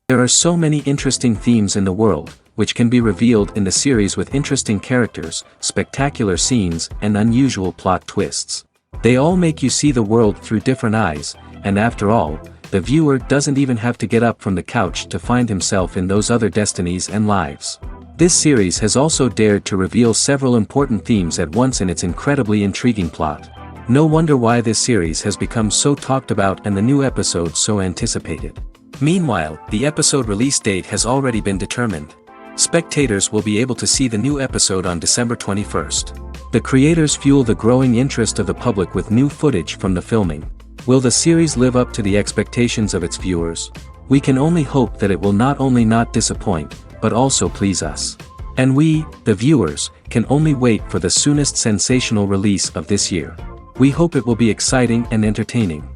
There are so many interesting themes in the world, which can be revealed in the series with interesting characters, spectacular scenes, and unusual plot twists. They all make you see the world through different eyes, and after all, the viewer doesn't even have to get up from the couch to find himself in those other destinies and lives. This series has also dared to reveal several important themes at once in its incredibly intriguing plot. No wonder why this series has become so talked about and the new episodes so anticipated. Meanwhile, the episode release date has already been determined. Spectators will be able to see the new episode on December 21st. The creators fuel the growing interest of the public with new footage from the filming. Will the series live up to the expectations of its viewers? We can only hope that it will not only not disappoint, but also please us. And we, the viewers, can only wait for the soonest sensational release of this year. We hope it will be exciting and entertaining.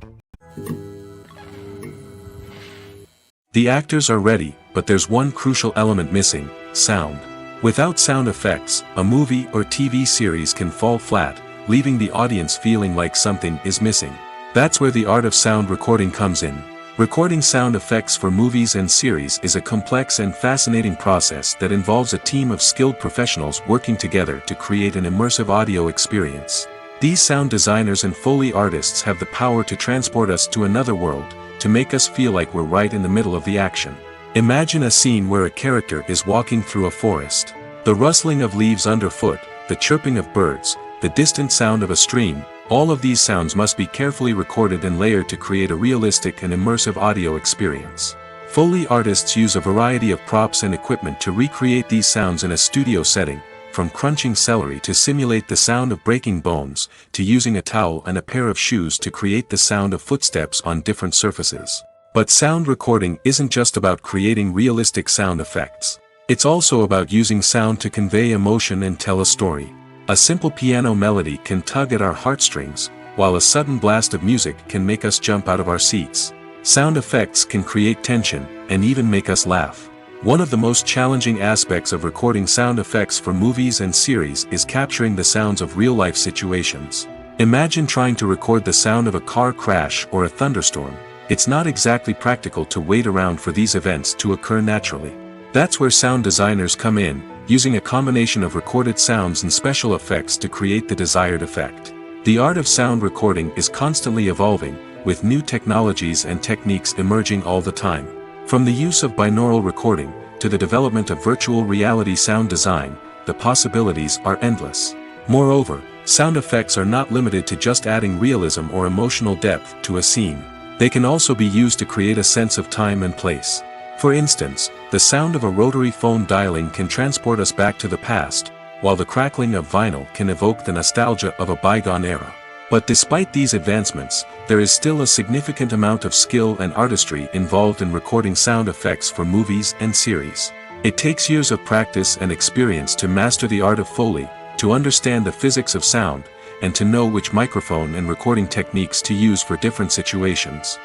The actors are ready, but there's one crucial element missing: sound. Without sound effects, a movie or TV series can fall flat, leaving the audience feeling like something is missing. That's where the art of sound recording comes in. Recording sound effects for movies and series is a complex and fascinating process that involves a team of skilled professionals working together to create an immersive audio experience. These sound designers and Foley artists have the power to transport us to another world, to make us feel like we're right in the middle of the action. Imagine a scene where a character is walking through a forest. The rustling of leaves underfoot, the chirping of birds, the distant sound of a stream, all of these sounds must be carefully recorded and layered to create a realistic and immersive audio experience. Foley artists use a variety of props and equipment to recreate these sounds in a studio setting, from crunching celery to simulate the sound of breaking bones, to using a towel and a pair of shoes to create the sound of footsteps on different surfaces. But sound recording isn't just about creating realistic sound effects. It's also about using sound to convey emotion and tell a story. A simple piano melody can tug at our heartstrings, while a sudden blast of music can make us jump out of our seats. Sound effects can create tension, and even make us laugh. One of the most challenging aspects of recording sound effects for movies and series is capturing the sounds of real-life situations. Imagine trying to record the sound of a car crash or a thunderstorm. It's not exactly practical to wait around for these events to occur naturally. That's where sound designers come in, using a combination of recorded sounds and special effects to create the desired effect. The art of sound recording is constantly evolving, with new technologies and techniques emerging all the time. From the use of binaural recording, to the development of virtual reality sound design, the possibilities are endless. Moreover, sound effects are not limited to just adding realism or emotional depth to a scene. They can also be used to create a sense of time and place. For instance, the sound of a rotary phone dialing can transport us back to the past, while the crackling of vinyl can evoke the nostalgia of a bygone era. But despite these advancements, there is still a significant amount of skill and artistry involved in recording sound effects for movies and series. It takes years of practice and experience to master the art of Foley, to understand the physics of sound, and to know which microphone and recording techniques to use for different situations.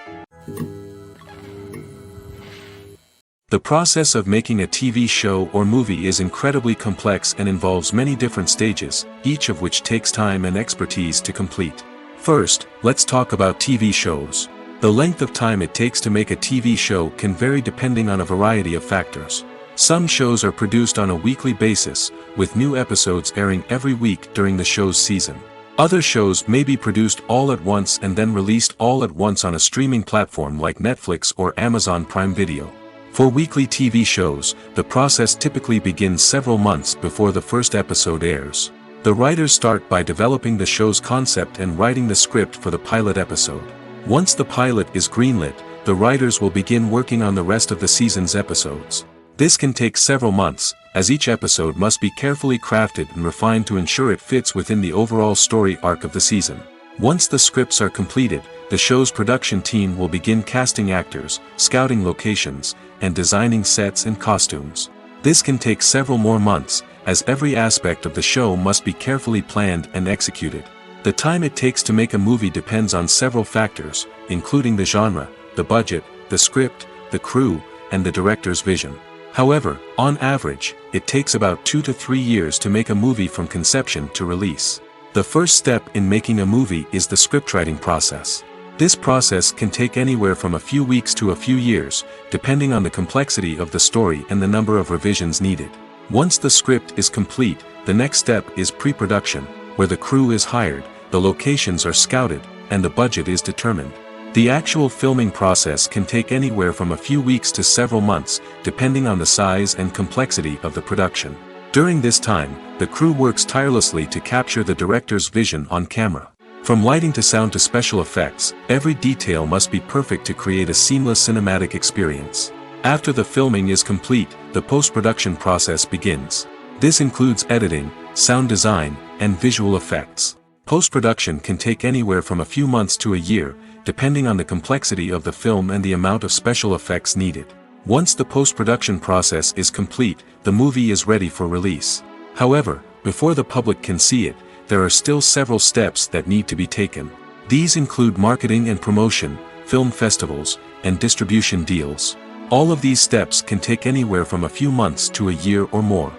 The process of making a TV show or movie is incredibly complex and involves many different stages, each of which takes time and expertise to complete. First, let's talk about TV shows. The length of time it takes to make a TV show can vary depending on a variety of factors. Some shows are produced on a weekly basis, with new episodes airing every week during the show's season. Other shows may be produced all at once and then released all at once on a streaming platform like Netflix or Amazon Prime Video. For weekly TV shows, the process typically begins several months before the first episode airs. The writers start by developing the show's concept and writing the script for the pilot episode. Once the pilot is greenlit, the writers will begin working on the rest of the season's episodes. This can take several months, as each episode must be carefully crafted and refined to ensure it fits within the overall story arc of the season. Once the scripts are completed, the show's production team will begin casting actors, scouting locations, and designing sets and costumes. This can take several more months, as every aspect of the show must be carefully planned and executed. The time it takes to make a movie depends on several factors, including the genre, the budget, the script, the crew, and the director's vision. However, on average, it takes about 2 to 3 years to make a movie from conception to release. The first step in making a movie is the scriptwriting process. This process can take anywhere from a few weeks to a few years, depending on the complexity of the story and the number of revisions needed. Once the script is complete, the next step is pre-production, where the crew is hired, the locations are scouted, and the budget is determined. The actual filming process can take anywhere from a few weeks to several months, depending on the size and complexity of the production. During this time, the crew works tirelessly to capture the director's vision on camera. From lighting to sound to special effects, every detail must be perfect to create a seamless cinematic experience. After the filming is complete, the post-production process begins. This includes editing, sound design, and visual effects. Post-production can take anywhere from a few months to a year, depending on the complexity of the film and the amount of special effects needed. Once the post-production process is complete, the movie is ready for release. However, before the public can see it, there are still several steps that need to be taken. These include marketing and promotion, film festivals, and distribution deals. All of these steps can take anywhere from a few months to a year or more.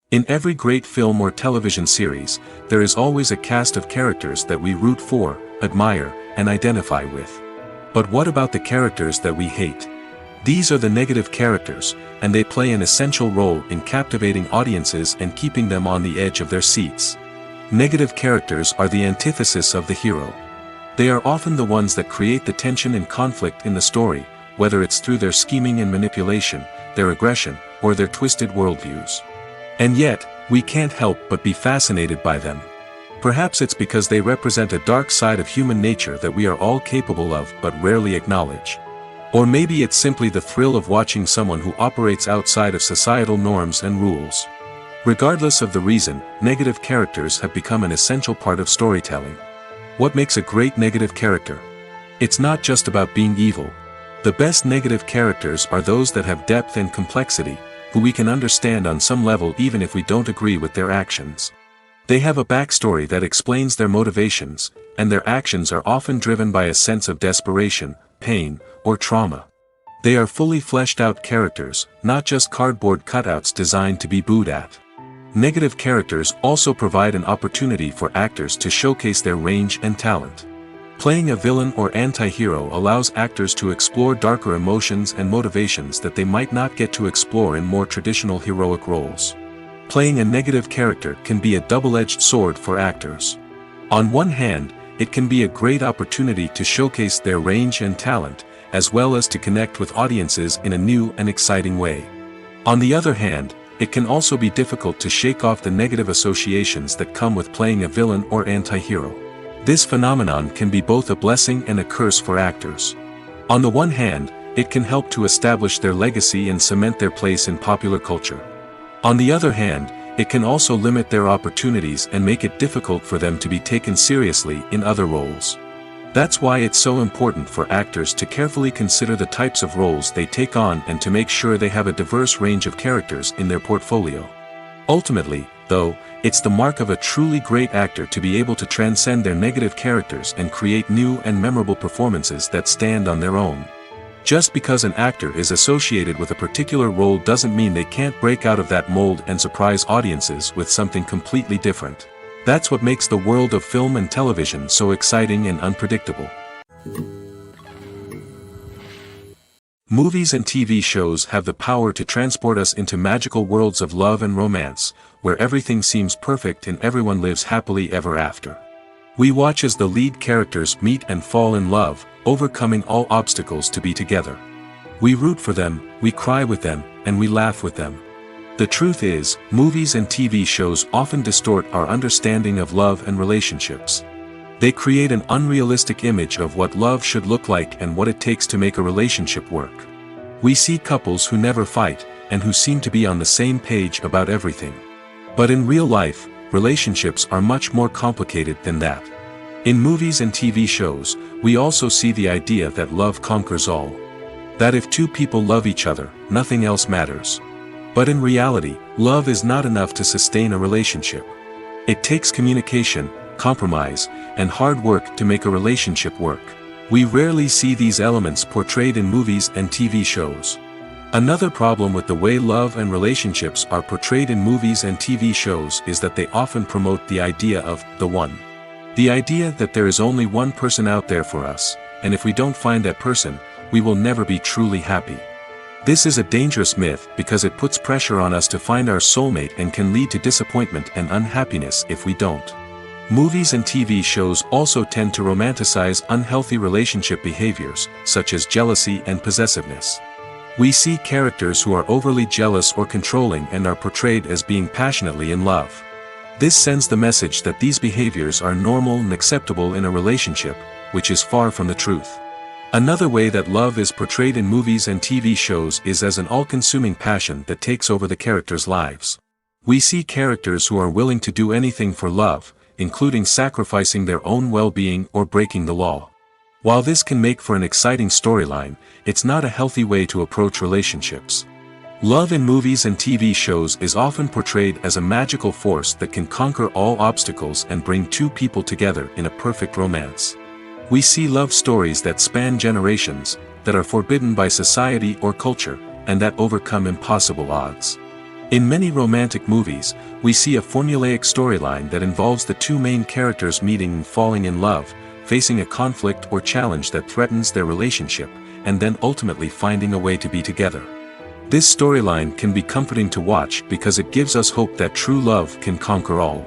In every great film or television series, there is always a cast of characters that we root for, admire, and identify with. But what about the characters that we hate? These are the negative characters, and they play an essential role in captivating audiences and keeping them on the edge of their seats. Negative characters are the antithesis of the hero. They are often the ones that create the tension and conflict in the story, whether it's through their scheming and manipulation, their aggression, or their twisted worldviews. And yet, we can't help but be fascinated by them. Perhaps it's because they represent a dark side of human nature that we are all capable of but rarely acknowledge. Or maybe it's simply the thrill of watching someone who operates outside of societal norms and rules. Regardless of the reason, negative characters have become an essential part of storytelling. What makes a great negative character? It's not just about being evil. The best negative characters are those that have depth and complexity, who we can understand on some level even if we don't agree with their actions. They have a backstory that explains their motivations, and their actions are often driven by a sense of desperation, pain, or trauma. They are fully fleshed out characters, not just cardboard cutouts designed to be booed at. Negative characters also provide an opportunity for actors to showcase their range and talent. Playing a villain or anti-hero allows actors to explore darker emotions and motivations that they might not get to explore in more traditional heroic roles. Playing a negative character can be a double-edged sword for actors. On one hand, it can be a great opportunity to showcase their range and talent, as well as to connect with audiences in a new and exciting way. On the other hand, it can also be difficult to shake off the negative associations that come with playing a villain or anti-hero. This phenomenon can be both a blessing and a curse for actors. On the one hand, it can help to establish their legacy and cement their place in popular culture. On the other hand, it can also limit their opportunities and make it difficult for them to be taken seriously in other roles. That's why it's so important for actors to carefully consider the types of roles they take on and to make sure they have a diverse range of characters in their portfolio. Ultimately, though, it's the mark of a truly great actor to be able to transcend their negative characters and create new and memorable performances that stand on their own. Just because an actor is associated with a particular role doesn't mean they can't break out of that mold and surprise audiences with something completely different. That's what makes the world of film and television so exciting and unpredictable. Movies and TV shows have the power to transport us into magical worlds of love and romance, where everything seems perfect and everyone lives happily ever after. We watch as the lead characters meet and fall in love, overcoming all obstacles to be together. We root for them, we cry with them, and we laugh with them. The truth is, movies and TV shows often distort our understanding of love and relationships. They create an unrealistic image of what love should look like and what it takes to make a relationship work. We see couples who never fight, and who seem to be on the same page about everything. But in real life, relationships are much more complicated than that. In movies and TV shows, we also see the idea that love conquers all. That if two people love each other, nothing else matters. But in reality, love is not enough to sustain a relationship. It takes communication, compromise, and hard work to make a relationship work. We rarely see these elements portrayed in movies and TV shows. Another problem with the way love and relationships are portrayed in movies and TV shows is that they often promote the idea of the one. The idea that there is only one person out there for us, and if we don't find that person, we will never be truly happy. This is a dangerous myth because it puts pressure on us to find our soulmate and can lead to disappointment and unhappiness if we don't. Movies and TV shows also tend to romanticize unhealthy relationship behaviors, such as jealousy and possessiveness. We see characters who are overly jealous or controlling and are portrayed as being passionately in love. This sends the message that these behaviors are normal and acceptable in a relationship, which is far from the truth. Another way that love is portrayed in movies and TV shows is as an all-consuming passion that takes over the characters' lives. We see characters who are willing to do anything for love, including sacrificing their own well-being or breaking the law. While this can make for an exciting storyline, it's not a healthy way to approach relationships. Love in movies and TV shows is often portrayed as a magical force that can conquer all obstacles and bring two people together in a perfect romance. We see love stories that span generations, that are forbidden by society or culture, and that overcome impossible odds. In many romantic movies, we see a formulaic storyline that involves the two main characters meeting and falling in love, facing a conflict or challenge that threatens their relationship, and then ultimately finding a way to be together. This storyline can be comforting to watch because it gives us hope that true love can conquer all.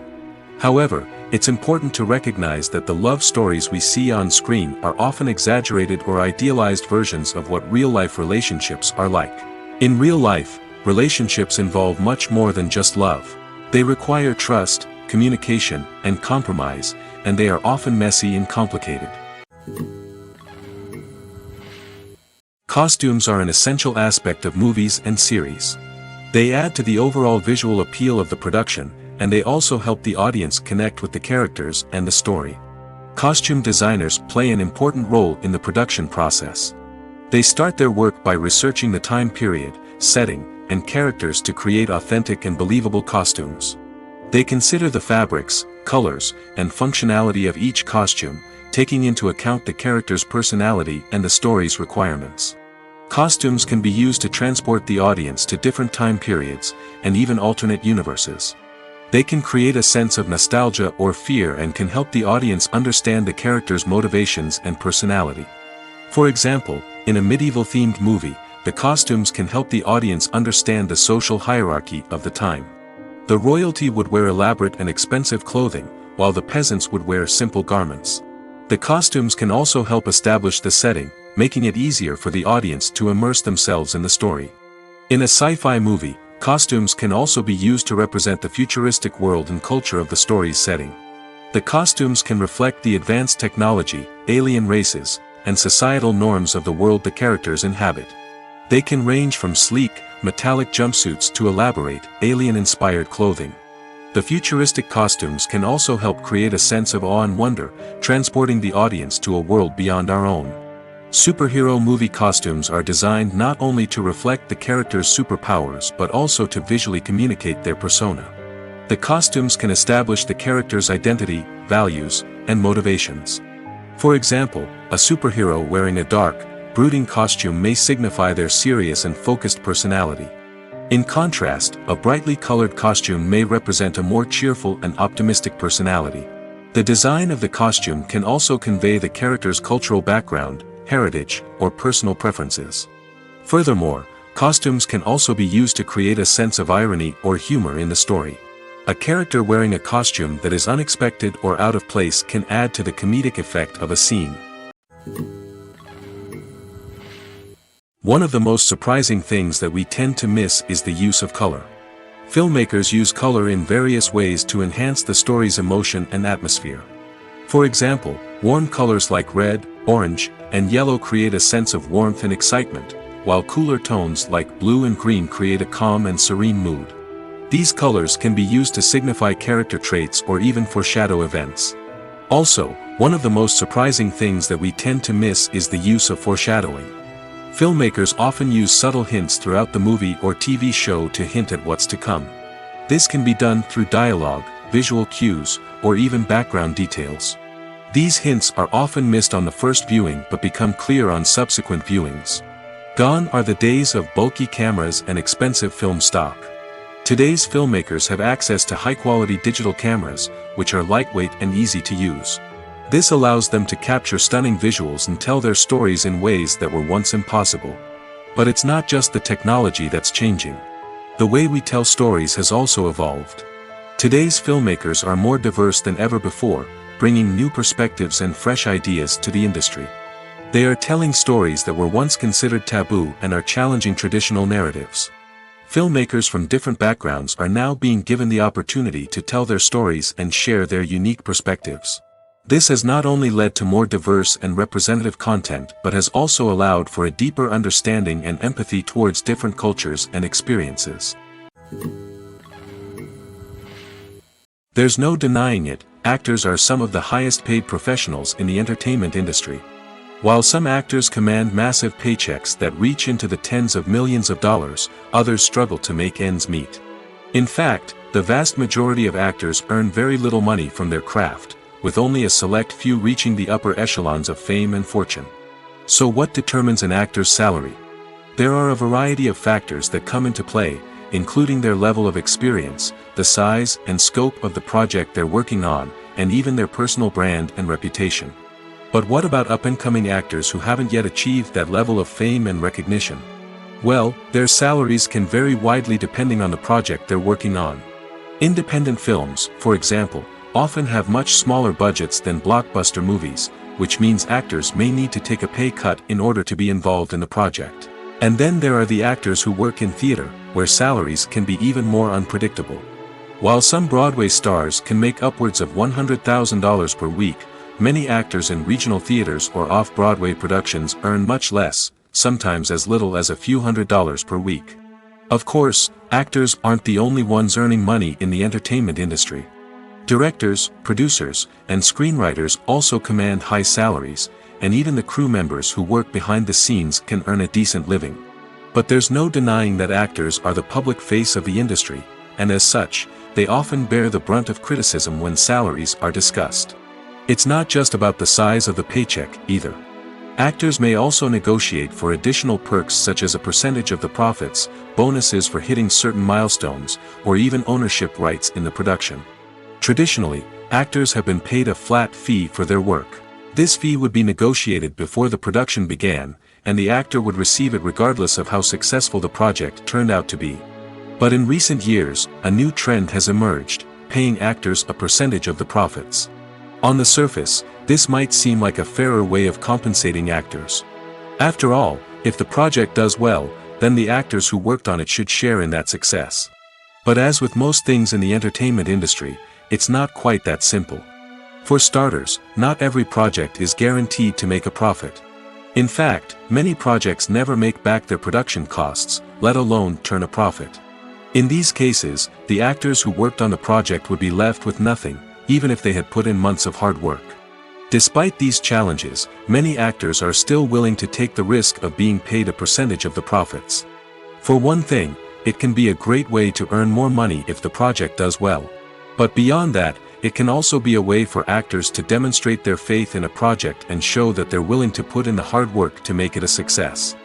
However, it's important to recognize that the love stories we see on screen are often exaggerated or idealized versions of what real-life relationships are like. In real life, relationships involve much more than just love. They require trust, communication, and compromise, and they are often messy and complicated. Costumes are an essential aspect of movies and series. They add to the overall visual appeal of the production, and they also help the audience connect with the characters and the story. Costume designers play an important role in the production process. They start their work by researching the time period, setting, and characters to create authentic and believable costumes. They consider the fabrics, colors, and functionality of each costume, taking into account the character's personality and the story's requirements. Costumes can be used to transport the audience to different time periods, and even alternate universes. They can create a sense of nostalgia or fear and can help the audience understand the character's motivations and personality. For example, in a medieval-themed movie, the costumes can help the audience understand the social hierarchy of the time. The royalty would wear elaborate and expensive clothing, while the peasants would wear simple garments. The costumes can also help establish the setting, making it easier for the audience to immerse themselves in the story. In a sci-fi movie, costumes can also be used to represent the futuristic world and culture of the story's setting. The costumes can reflect the advanced technology, alien races, and societal norms of the world the characters inhabit. They can range from sleek, metallic jumpsuits to elaborate, alien-inspired clothing. The futuristic costumes can also help create a sense of awe and wonder, transporting the audience to a world beyond our own. Superhero movie costumes are designed not only to reflect the character's superpowers but also to visually communicate their persona. The costumes can establish the character's identity, values, and motivations. For example, a superhero wearing a dark, brooding costume may signify their serious and focused personality. In contrast, a brightly colored costume may represent a more cheerful and optimistic personality. The design of the costume can also convey the character's cultural background, heritage, or personal preferences. Furthermore, costumes can also be used to create a sense of irony or humor in the story. A character wearing a costume that is unexpected or out of place can add to the comedic effect of a scene. One of the most surprising things that we tend to miss is the use of color. Filmmakers use color in various ways to enhance the story's emotion and atmosphere. For example, warm colors like red, orange, and yellow create a sense of warmth and excitement, while cooler tones like blue and green create a calm and serene mood. These colors can be used to signify character traits or even foreshadow events. Also, one of the most surprising things that we tend to miss is the use of foreshadowing. Filmmakers often use subtle hints throughout the movie or TV show to hint at what's to come. This can be done through dialogue, visual cues, or even background details. These hints are often missed on the first viewing but become clear on subsequent viewings. Gone are the days of bulky cameras and expensive film stock. Today's filmmakers have access to high-quality digital cameras, which are lightweight and easy to use. This allows them to capture stunning visuals and tell their stories in ways that were once impossible. But it's not just the technology that's changing. The way we tell stories has also evolved. Today's filmmakers are more diverse than ever before, bringing new perspectives and fresh ideas to the industry. They are telling stories that were once considered taboo and are challenging traditional narratives. Filmmakers from different backgrounds are now being given the opportunity to tell their stories and share their unique perspectives. This has not only led to more diverse and representative content but has also allowed for a deeper understanding and empathy towards different cultures and experiences. There's no denying it, actors are some of the highest paid professionals in the entertainment industry. While some actors command massive paychecks that reach into the tens of millions of dollars, others struggle to make ends meet. In fact, the vast majority of actors earn very little money from their craft, with only a select few reaching the upper echelons of fame and fortune. So what determines an actor's salary? There are a variety of factors that come into play, including their level of experience, the size and scope of the project they're working on, and even their personal brand and reputation. But what about up-and-coming actors who haven't yet achieved that level of fame and recognition? Well, their salaries can vary widely depending on the project they're working on. Independent films, for example, often have much smaller budgets than blockbuster movies, which means actors may need to take a pay cut in order to be involved in the project. And then there are the actors who work in theater, where salaries can be even more unpredictable. While some Broadway stars can make upwards of $100,000 per week, many actors in regional theaters or off-Broadway productions earn much less, sometimes as little as a few $100s per week. Of course, actors aren't the only ones earning money in the entertainment industry. Directors, producers, and screenwriters also command high salaries, and even the crew members who work behind the scenes can earn a decent living. But there's no denying that actors are the public face of the industry, and as such, they often bear the brunt of criticism when salaries are discussed. It's not just about the size of the paycheck, either. Actors may also negotiate for additional perks such as a percentage of the profits, bonuses for hitting certain milestones, or even ownership rights in the production. Traditionally, actors have been paid a flat fee for their work. This fee would be negotiated before the production began, and the actor would receive it regardless of how successful the project turned out to be. But in recent years, a new trend has emerged, paying actors a percentage of the profits. On the surface, this might seem like a fairer way of compensating actors. After all, if the project does well, then the actors who worked on it should share in that success. But as with most things in the entertainment industry, it's not quite that simple. For starters, not every project is guaranteed to make a profit. In fact, many projects never make back their production costs, let alone turn a profit. In these cases, the actors who worked on the project would be left with nothing, even if they had put in months of hard work. Despite these challenges, many actors are still willing to take the risk of being paid a percentage of the profits. For one thing, it can be a great way to earn more money if the project does well. But beyond that, it can also be a way for actors to demonstrate their faith in a project and show that they're willing to put in the hard work to make it a success.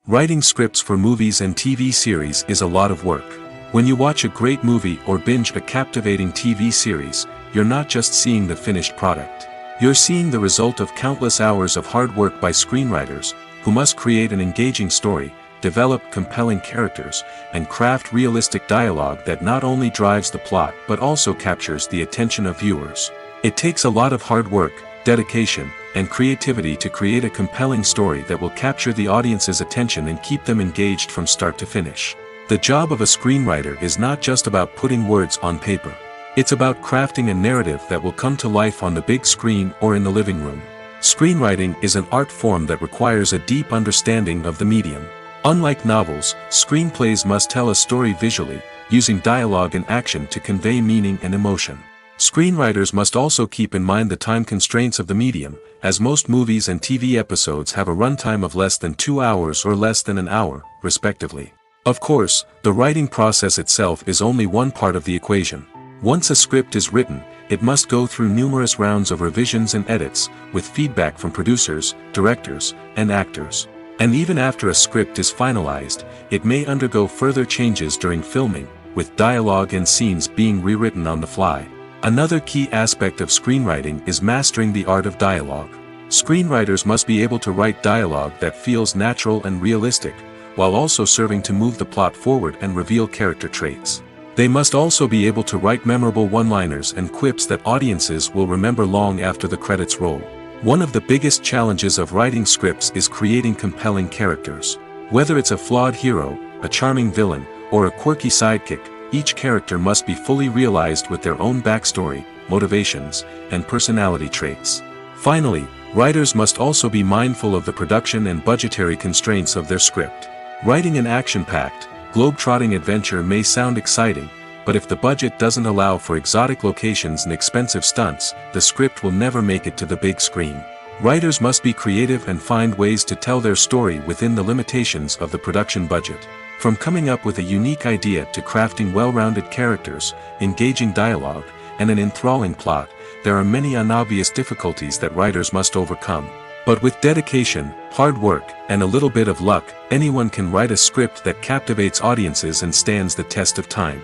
Writing scripts for movies and TV series is a lot of work. When you watch a great movie or binge a captivating TV series, you're not just seeing the finished product. You're seeing the result of countless hours of hard work by screenwriters, who must create an engaging story, develop compelling characters, and craft realistic dialogue that not only drives the plot but also captures the attention of viewers. It takes a lot of hard work, dedication, and creativity to create a compelling story that will capture the audience's attention and keep them engaged from start to finish. The job of a screenwriter is not just about putting words on paper. It's about crafting a narrative that will come to life on the big screen or in the living room. Screenwriting is an art form that requires a deep understanding of the medium. Unlike novels, screenplays must tell a story visually, using dialogue and action to convey meaning and emotion. Screenwriters must also keep in mind the time constraints of the medium, as most movies and TV episodes have a runtime of less than 2 hours or less than an hour, respectively. Of course, the writing process itself is only one part of the equation. Once a script is written, it must go through numerous rounds of revisions and edits, with feedback from producers, directors, and actors. And even after a script is finalized, it may undergo further changes during filming, with dialogue and scenes being rewritten on the fly. Another key aspect of screenwriting is mastering the art of dialogue. Screenwriters must be able to write dialogue that feels natural and realistic, while also serving to move the plot forward and reveal character traits. They must also be able to write memorable one-liners and quips that audiences will remember long after the credits roll. One of the biggest challenges of writing scripts is creating compelling characters. Whether it's a flawed hero, a charming villain, or a quirky sidekick, each character must be fully realized with their own backstory, motivations, and personality traits. Finally, writers must also be mindful of the production and budgetary constraints of their script. Writing an action-packed, globe-trotting adventure may sound exciting, but if the budget doesn't allow for exotic locations and expensive stunts, the script will never make it to the big screen. Writers must be creative and find ways to tell their story within the limitations of the production budget. From coming up with a unique idea to crafting well-rounded characters, engaging dialogue, and an enthralling plot, there are many unobvious difficulties that writers must overcome. But with dedication, hard work, and a little bit of luck, anyone can write a script that captivates audiences and stands the test of time.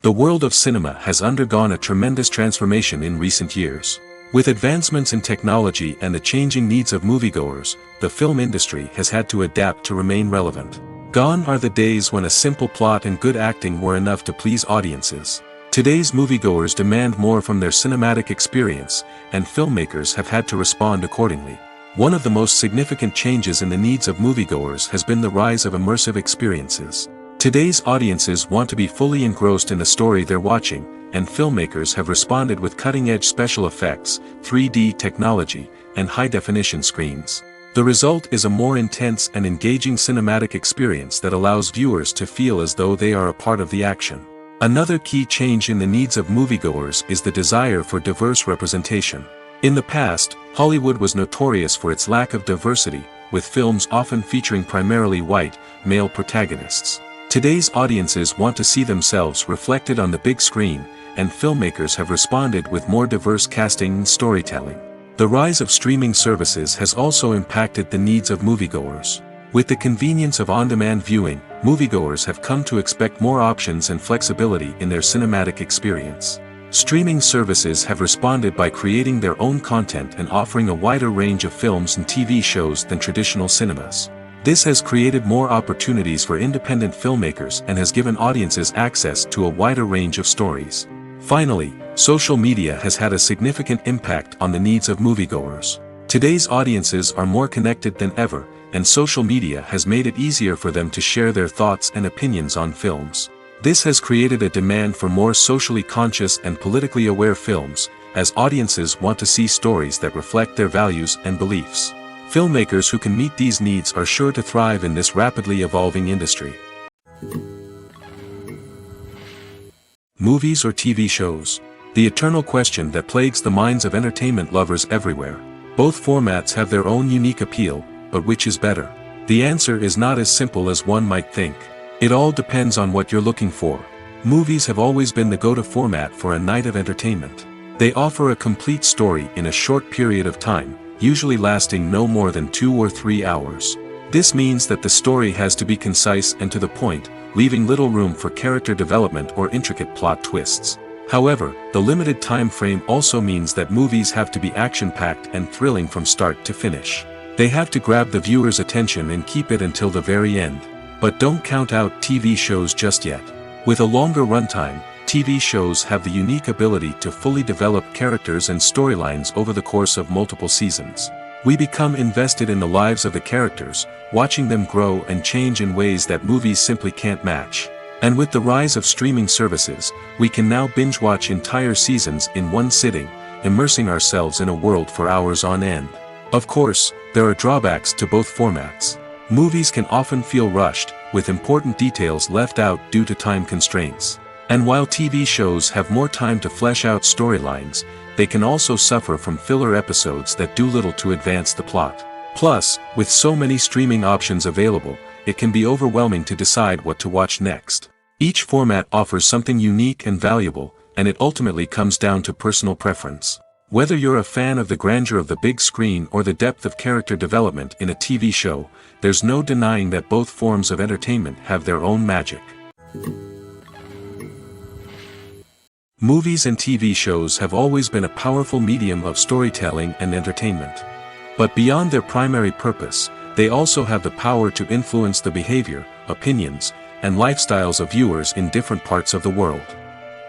The world of cinema has undergone a tremendous transformation in recent years. With advancements in technology and the changing needs of moviegoers, the film industry has had to adapt to remain relevant. Gone are the days when a simple plot and good acting were enough to please audiences. Today's moviegoers demand more from their cinematic experience, and filmmakers have had to respond accordingly. One of the most significant changes in the needs of moviegoers has been the rise of immersive experiences. Today's audiences want to be fully engrossed in the story they're watching, and filmmakers have responded with cutting-edge special effects, 3D technology, and high-definition screens. The result is a more intense and engaging cinematic experience that allows viewers to feel as though they are a part of the action. Another key change in the needs of moviegoers is the desire for diverse representation. In the past, Hollywood was notorious for its lack of diversity, with films often featuring primarily white, male protagonists. Today's audiences want to see themselves reflected on the big screen, and filmmakers have responded with more diverse casting and storytelling. The rise of streaming services has also impacted the needs of moviegoers. With the convenience of on-demand viewing, moviegoers have come to expect more options and flexibility in their cinematic experience. Streaming services have responded by creating their own content and offering a wider range of films and TV shows than traditional cinemas. This has created more opportunities for independent filmmakers and has given audiences access to a wider range of stories. Finally, social media has had a significant impact on the needs of moviegoers. Today's audiences are more connected than ever, and social media has made it easier for them to share their thoughts and opinions on films. This has created a demand for more socially conscious and politically aware films, as audiences want to see stories that reflect their values and beliefs. Filmmakers who can meet these needs are sure to thrive in this rapidly evolving industry. Movies or TV shows? The eternal question that plagues the minds of entertainment lovers everywhere. Both formats have their own unique appeal, but which is better? The answer is not as simple as one might think. It all depends on what you're looking for. Movies have always been the go-to format for a night of entertainment. They offer a complete story in a short period of time, usually lasting no more than 2 or 3 hours. This means that the story has to be concise and to the point, leaving little room for character development or intricate plot twists. However, the limited time frame also means that movies have to be action-packed and thrilling from start to finish. They have to grab the viewer's attention and keep it until the very end. But don't count out TV shows just yet. With a longer runtime, TV shows have the unique ability to fully develop characters and storylines over the course of multiple seasons. We become invested in the lives of the characters, watching them grow and change in ways that movies simply can't match. And with the rise of streaming services, we can now binge-watch entire seasons in one sitting, immersing ourselves in a world for hours on end. Of course, there are drawbacks to both formats. Movies can often feel rushed, with important details left out due to time constraints. And while TV shows have more time to flesh out storylines, they can also suffer from filler episodes that do little to advance the plot. Plus, with so many streaming options available, it can be overwhelming to decide what to watch next. Each format offers something unique and valuable, and it ultimately comes down to personal preference. Whether you're a fan of the grandeur of the big screen or the depth of character development in a TV show, there's no denying that both forms of entertainment have their own magic. Movies and TV shows have always been a powerful medium of storytelling and entertainment. But beyond their primary purpose, they also have the power to influence the behavior, opinions, and lifestyles of viewers in different parts of the world.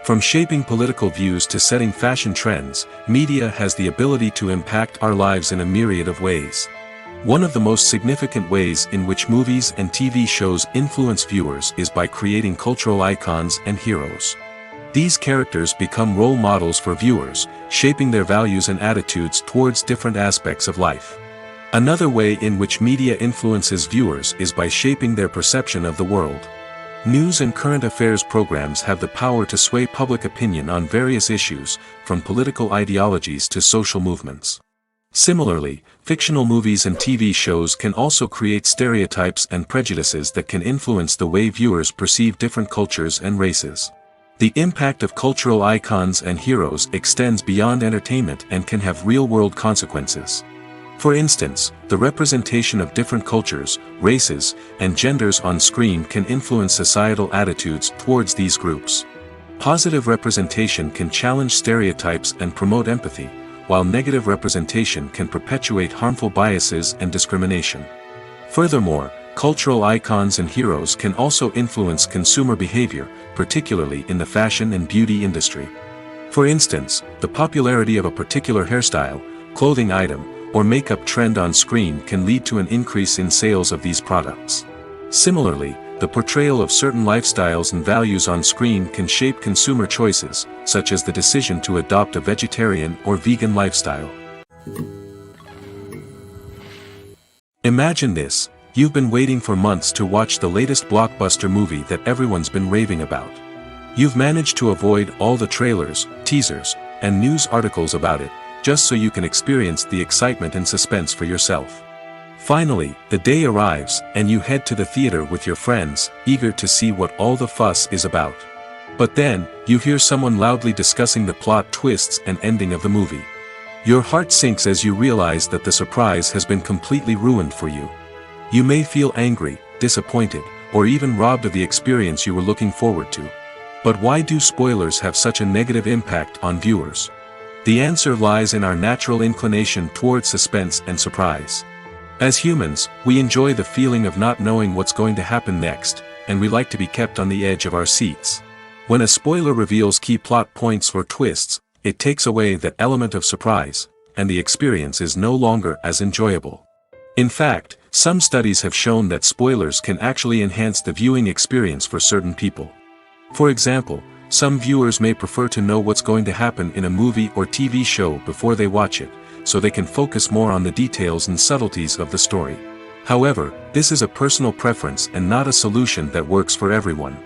From shaping political views to setting fashion trends, media has the ability to impact our lives in a myriad of ways. One of the most significant ways in which movies and TV shows influence viewers is by creating cultural icons and heroes. These characters become role models for viewers, shaping their values and attitudes towards different aspects of life. Another way in which media influences viewers is by shaping their perception of the world. News and current affairs programs have the power to sway public opinion on various issues, from political ideologies to social movements. Similarly, fictional movies and TV shows can also create stereotypes and prejudices that can influence the way viewers perceive different cultures and races. The impact of cultural icons and heroes extends beyond entertainment and can have real-world consequences. For instance, the representation of different cultures, races, and genders on screen can influence societal attitudes towards these groups. Positive representation can challenge stereotypes and promote empathy, while negative representation can perpetuate harmful biases and discrimination. Furthermore, cultural icons and heroes can also influence consumer behavior, particularly in the fashion and beauty industry. For instance, the popularity of a particular hairstyle, clothing item, or makeup trend on screen can lead to an increase in sales of these products. Similarly, the portrayal of certain lifestyles and values on screen can shape consumer choices, such as the decision to adopt a vegetarian or vegan lifestyle. Imagine this: you've been waiting for months to watch the latest blockbuster movie that everyone's been raving about. You've managed to avoid all the trailers, teasers, and news articles about it, just so you can experience the excitement and suspense for yourself. Finally, the day arrives, and you head to the theater with your friends, eager to see what all the fuss is about. But then, you hear someone loudly discussing the plot twists and ending of the movie. Your heart sinks as you realize that the surprise has been completely ruined for you. You may feel angry, disappointed, or even robbed of the experience you were looking forward to. But why do spoilers have such a negative impact on viewers? The answer lies in our natural inclination towards suspense and surprise. As humans, we enjoy the feeling of not knowing what's going to happen next, and we like to be kept on the edge of our seats. When a spoiler reveals key plot points or twists, it takes away that element of surprise, and the experience is no longer as enjoyable. In fact, some studies have shown that spoilers can actually enhance the viewing experience for certain people. For example, some viewers may prefer to know what's going to happen in a movie or TV show before they watch it, so they can focus more on the details and subtleties of the story. However, this is a personal preference and not a solution that works for everyone.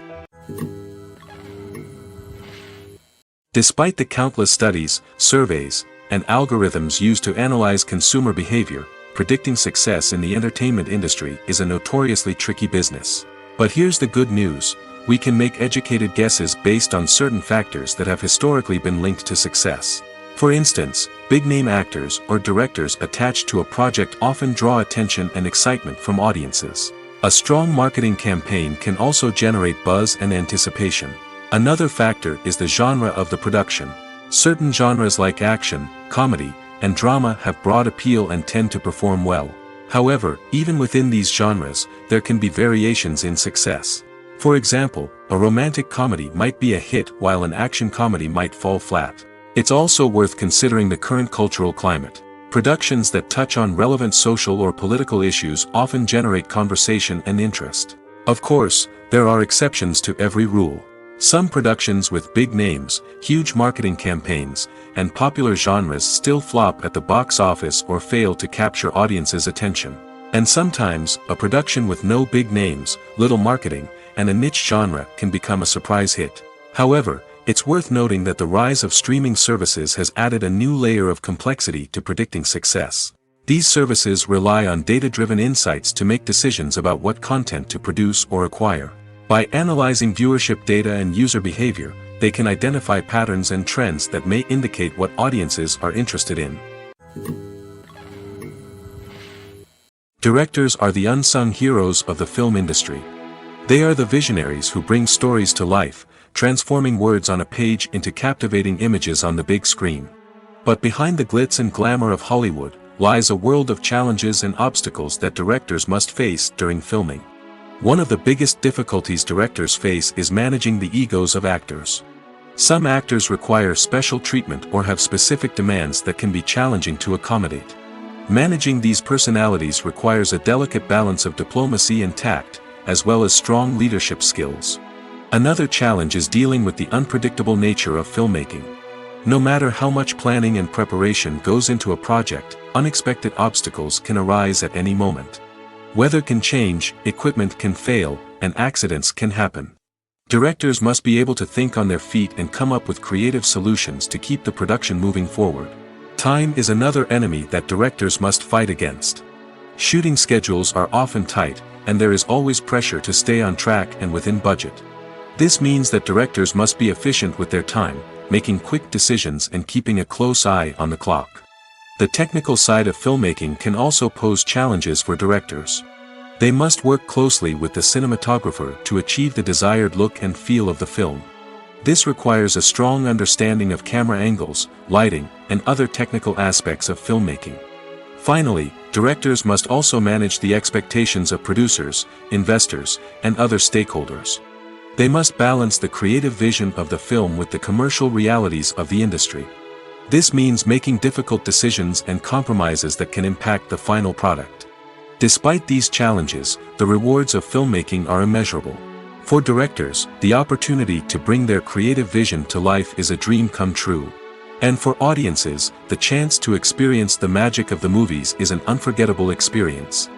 Despite the countless studies, surveys, and algorithms used to analyze consumer behavior, predicting success in the entertainment industry is a notoriously tricky business. But here's the good news: we can make educated guesses based on certain factors that have historically been linked to success. For instance, big-name actors or directors attached to a project often draw attention and excitement from audiences. A strong marketing campaign can also generate buzz and anticipation. Another factor is the genre of the production. Certain genres like action, comedy, and drama have broad appeal and tend to perform well. However, even within these genres, there can be variations in success. For example, a romantic comedy might be a hit while an action comedy might fall flat. It's also worth considering the current cultural climate. Productions that touch on relevant social or political issues often generate conversation and interest. Of course, there are exceptions to every rule. Some productions with big names, huge marketing campaigns, and popular genres still flop at the box office or fail to capture audiences' attention. And sometimes, a production with no big names, little marketing, and a niche genre can become a surprise hit. However, it's worth noting that the rise of streaming services has added a new layer of complexity to predicting success. These services rely on data-driven insights to make decisions about what content to produce or acquire. By analyzing viewership data and user behavior, they can identify patterns and trends that may indicate what audiences are interested in. Directors are the unsung heroes of the film industry. They are the visionaries who bring stories to life, transforming words on a page into captivating images on the big screen. But behind the glitz and glamour of Hollywood lies a world of challenges and obstacles that directors must face during filming. One of the biggest difficulties directors face is managing the egos of actors. Some actors require special treatment or have specific demands that can be challenging to accommodate. Managing these personalities requires a delicate balance of diplomacy and tact, as well as strong leadership skills. Another challenge is dealing with the unpredictable nature of filmmaking. No matter how much planning and preparation goes into a project, unexpected obstacles can arise at any moment. Weather can change, equipment can fail, and accidents can happen. Directors must be able to think on their feet and come up with creative solutions to keep the production moving forward. Time is another enemy that directors must fight against. Shooting schedules are often tight, and there is always pressure to stay on track and within budget. This means that directors must be efficient with their time, making quick decisions and keeping a close eye on the clock. The technical side of filmmaking can also pose challenges for directors. They must work closely with the cinematographer to achieve the desired look and feel of the film. This requires a strong understanding of camera angles, lighting, and other technical aspects of filmmaking. Finally, directors must also manage the expectations of producers, investors, and other stakeholders. They must balance the creative vision of the film with the commercial realities of the industry. This means making difficult decisions and compromises that can impact the final product. Despite these challenges, the rewards of filmmaking are immeasurable. For directors, the opportunity to bring their creative vision to life is a dream come true. And for audiences, the chance to experience the magic of the movies is an unforgettable experience.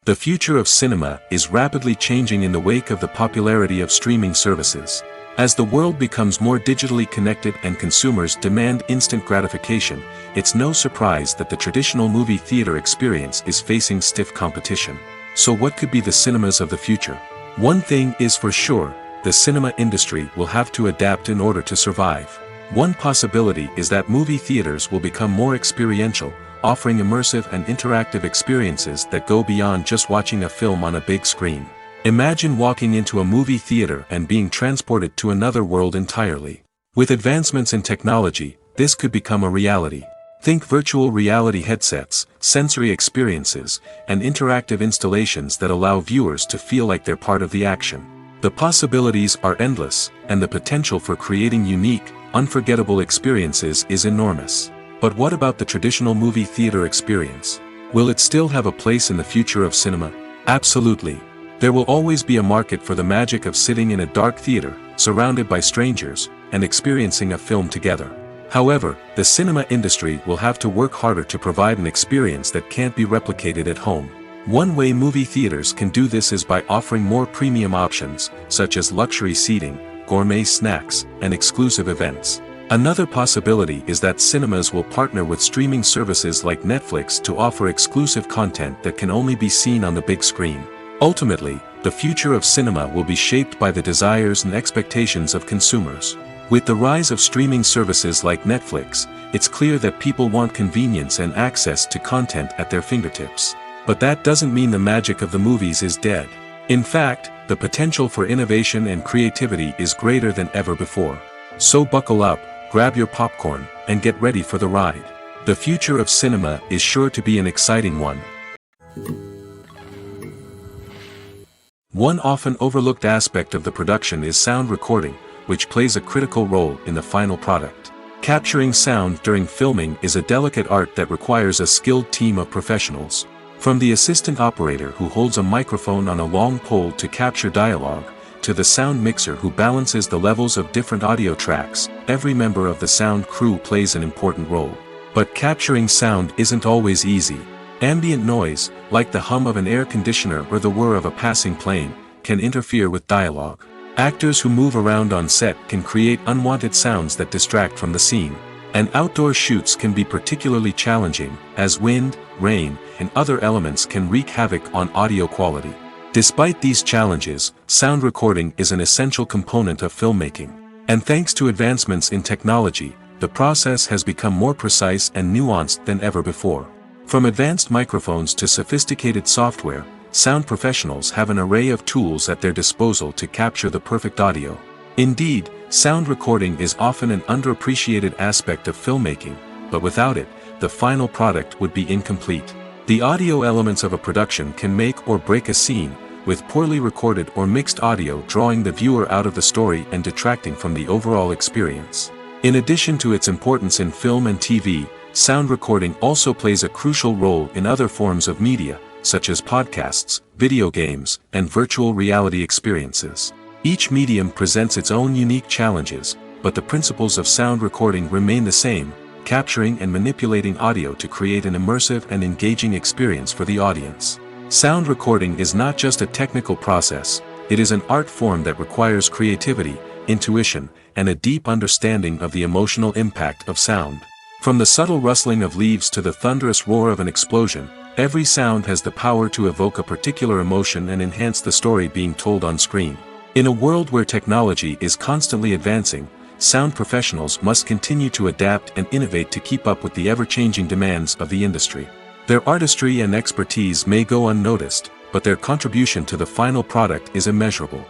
The future of cinema is rapidly changing in the wake of the popularity of streaming services. As the world becomes more digitally connected and consumers demand instant gratification, it's no surprise that the traditional movie theater experience is facing stiff competition. So what could be the cinemas of the future? One thing is for sure, the cinema industry will have to adapt in order to survive. One possibility is that movie theaters will become more experiential, offering immersive and interactive experiences that go beyond just watching a film on a big screen. Imagine walking into a movie theater and being transported to another world entirely. With advancements in technology, this could become a reality. Think virtual reality headsets, sensory experiences, and interactive installations that allow viewers to feel like they're part of the action. The possibilities are endless, and the potential for creating unique, unforgettable experiences is enormous. But what about the traditional movie theater experience? Will it still have a place in the future of cinema? Absolutely. There will always be a market for the magic of sitting in a dark theater, surrounded by strangers, and experiencing a film together. However, the cinema industry will have to work harder to provide an experience that can't be replicated at home. One way movie theaters can do this is by offering more premium options, such as luxury seating, gourmet snacks, and exclusive events. Another possibility is that cinemas will partner with streaming services like Netflix to offer exclusive content that can only be seen on the big screen. Ultimately, the future of cinema will be shaped by the desires and expectations of consumers. With the rise of streaming services like Netflix, it's clear that people want convenience and access to content at their fingertips. But that doesn't mean the magic of the movies is dead. In fact, the potential for innovation and creativity is greater than ever before. So buckle up, grab your popcorn, and get ready for the ride. The future of cinema is sure to be an exciting one. One often overlooked aspect of the production is sound recording, which plays a critical role in the final product. Capturing sound during filming is a delicate art that requires a skilled team of professionals. From the assistant operator who holds a microphone on a long pole to capture dialogue, to the sound mixer who balances the levels of different audio tracks, every member of the sound crew plays an important role. But capturing sound isn't always easy. Ambient noise, like the hum of an air conditioner or the whir of a passing plane, can interfere with dialogue. Actors who move around on set can create unwanted sounds that distract from the scene. And outdoor shoots can be particularly challenging, as wind, rain, and other elements can wreak havoc on audio quality. Despite these challenges, sound recording is an essential component of filmmaking. And thanks to advancements in technology, the process has become more precise and nuanced than ever before. From advanced microphones to sophisticated software, sound professionals have an array of tools at their disposal to capture the perfect audio. Indeed, sound recording is often an underappreciated aspect of filmmaking, but without it, the final product would be incomplete. The audio elements of a production can make or break a scene, with poorly recorded or mixed audio drawing the viewer out of the story and detracting from the overall experience. In addition to its importance in film and TV, sound recording also plays a crucial role in other forms of media, such as podcasts, video games, and virtual reality experiences. Each medium presents its own unique challenges, but the principles of sound recording remain the same, capturing and manipulating audio to create an immersive and engaging experience for the audience. Sound recording is not just a technical process, it is an art form that requires creativity, intuition, and a deep understanding of the emotional impact of sound. From the subtle rustling of leaves to the thunderous roar of an explosion, every sound has the power to evoke a particular emotion and enhance the story being told on screen. In a world where technology is constantly advancing, sound professionals must continue to adapt and innovate to keep up with the ever-changing demands of the industry. Their artistry and expertise may go unnoticed, but their contribution to the final product is immeasurable.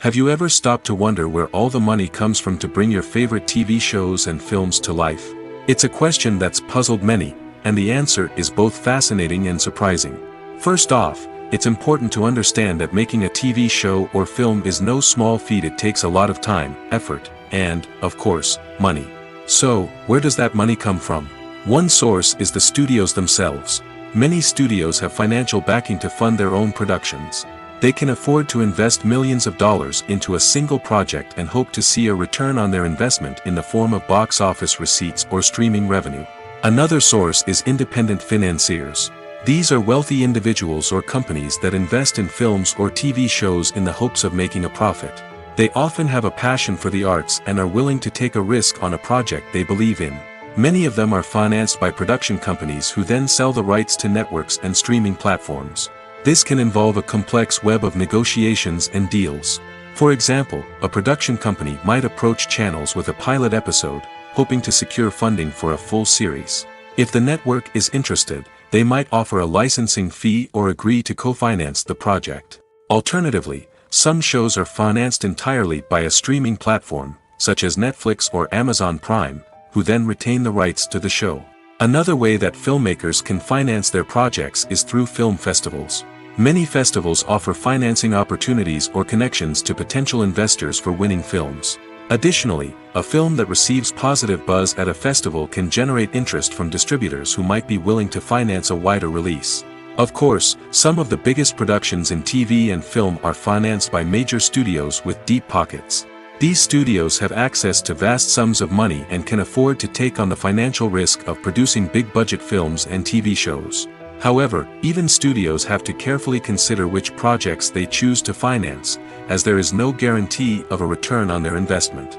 Have you ever stopped to wonder where all the money comes from to bring your favorite TV shows and films to life? It's a question that's puzzled many, and the answer is both fascinating and surprising. First off, it's important to understand that making a TV show or film is no small feat. It takes a lot of time, effort, and, of course, money. So, where does that money come from? One source is the studios themselves. Many studios have financial backing to fund their own productions. They can afford to invest millions of dollars into a single project and hope to see a return on their investment in the form of box office receipts or streaming revenue. Another source is independent financiers. These are wealthy individuals or companies that invest in films or TV shows in the hopes of making a profit. They often have a passion for the arts and are willing to take a risk on a project they believe in. Many of them are financed by production companies who then sell the rights to networks and streaming platforms. This can involve a complex web of negotiations and deals. For example, a production company might approach channels with a pilot episode, hoping to secure funding for a full series. If the network is interested, they might offer a licensing fee or agree to co-finance the project. Alternatively, some shows are financed entirely by a streaming platform, such as Netflix or Amazon Prime, who then retain the rights to the show. Another way that filmmakers can finance their projects is through film festivals. Many festivals offer financing opportunities or connections to potential investors for winning films. Additionally, a film that receives positive buzz at a festival can generate interest from distributors who might be willing to finance a wider release. Of course, some of the biggest productions in TV and film are financed by major studios with deep pockets. These studios have access to vast sums of money and can afford to take on the financial risk of producing big-budget films and TV shows. However, even studios have to carefully consider which projects they choose to finance, as there is no guarantee of a return on their investment.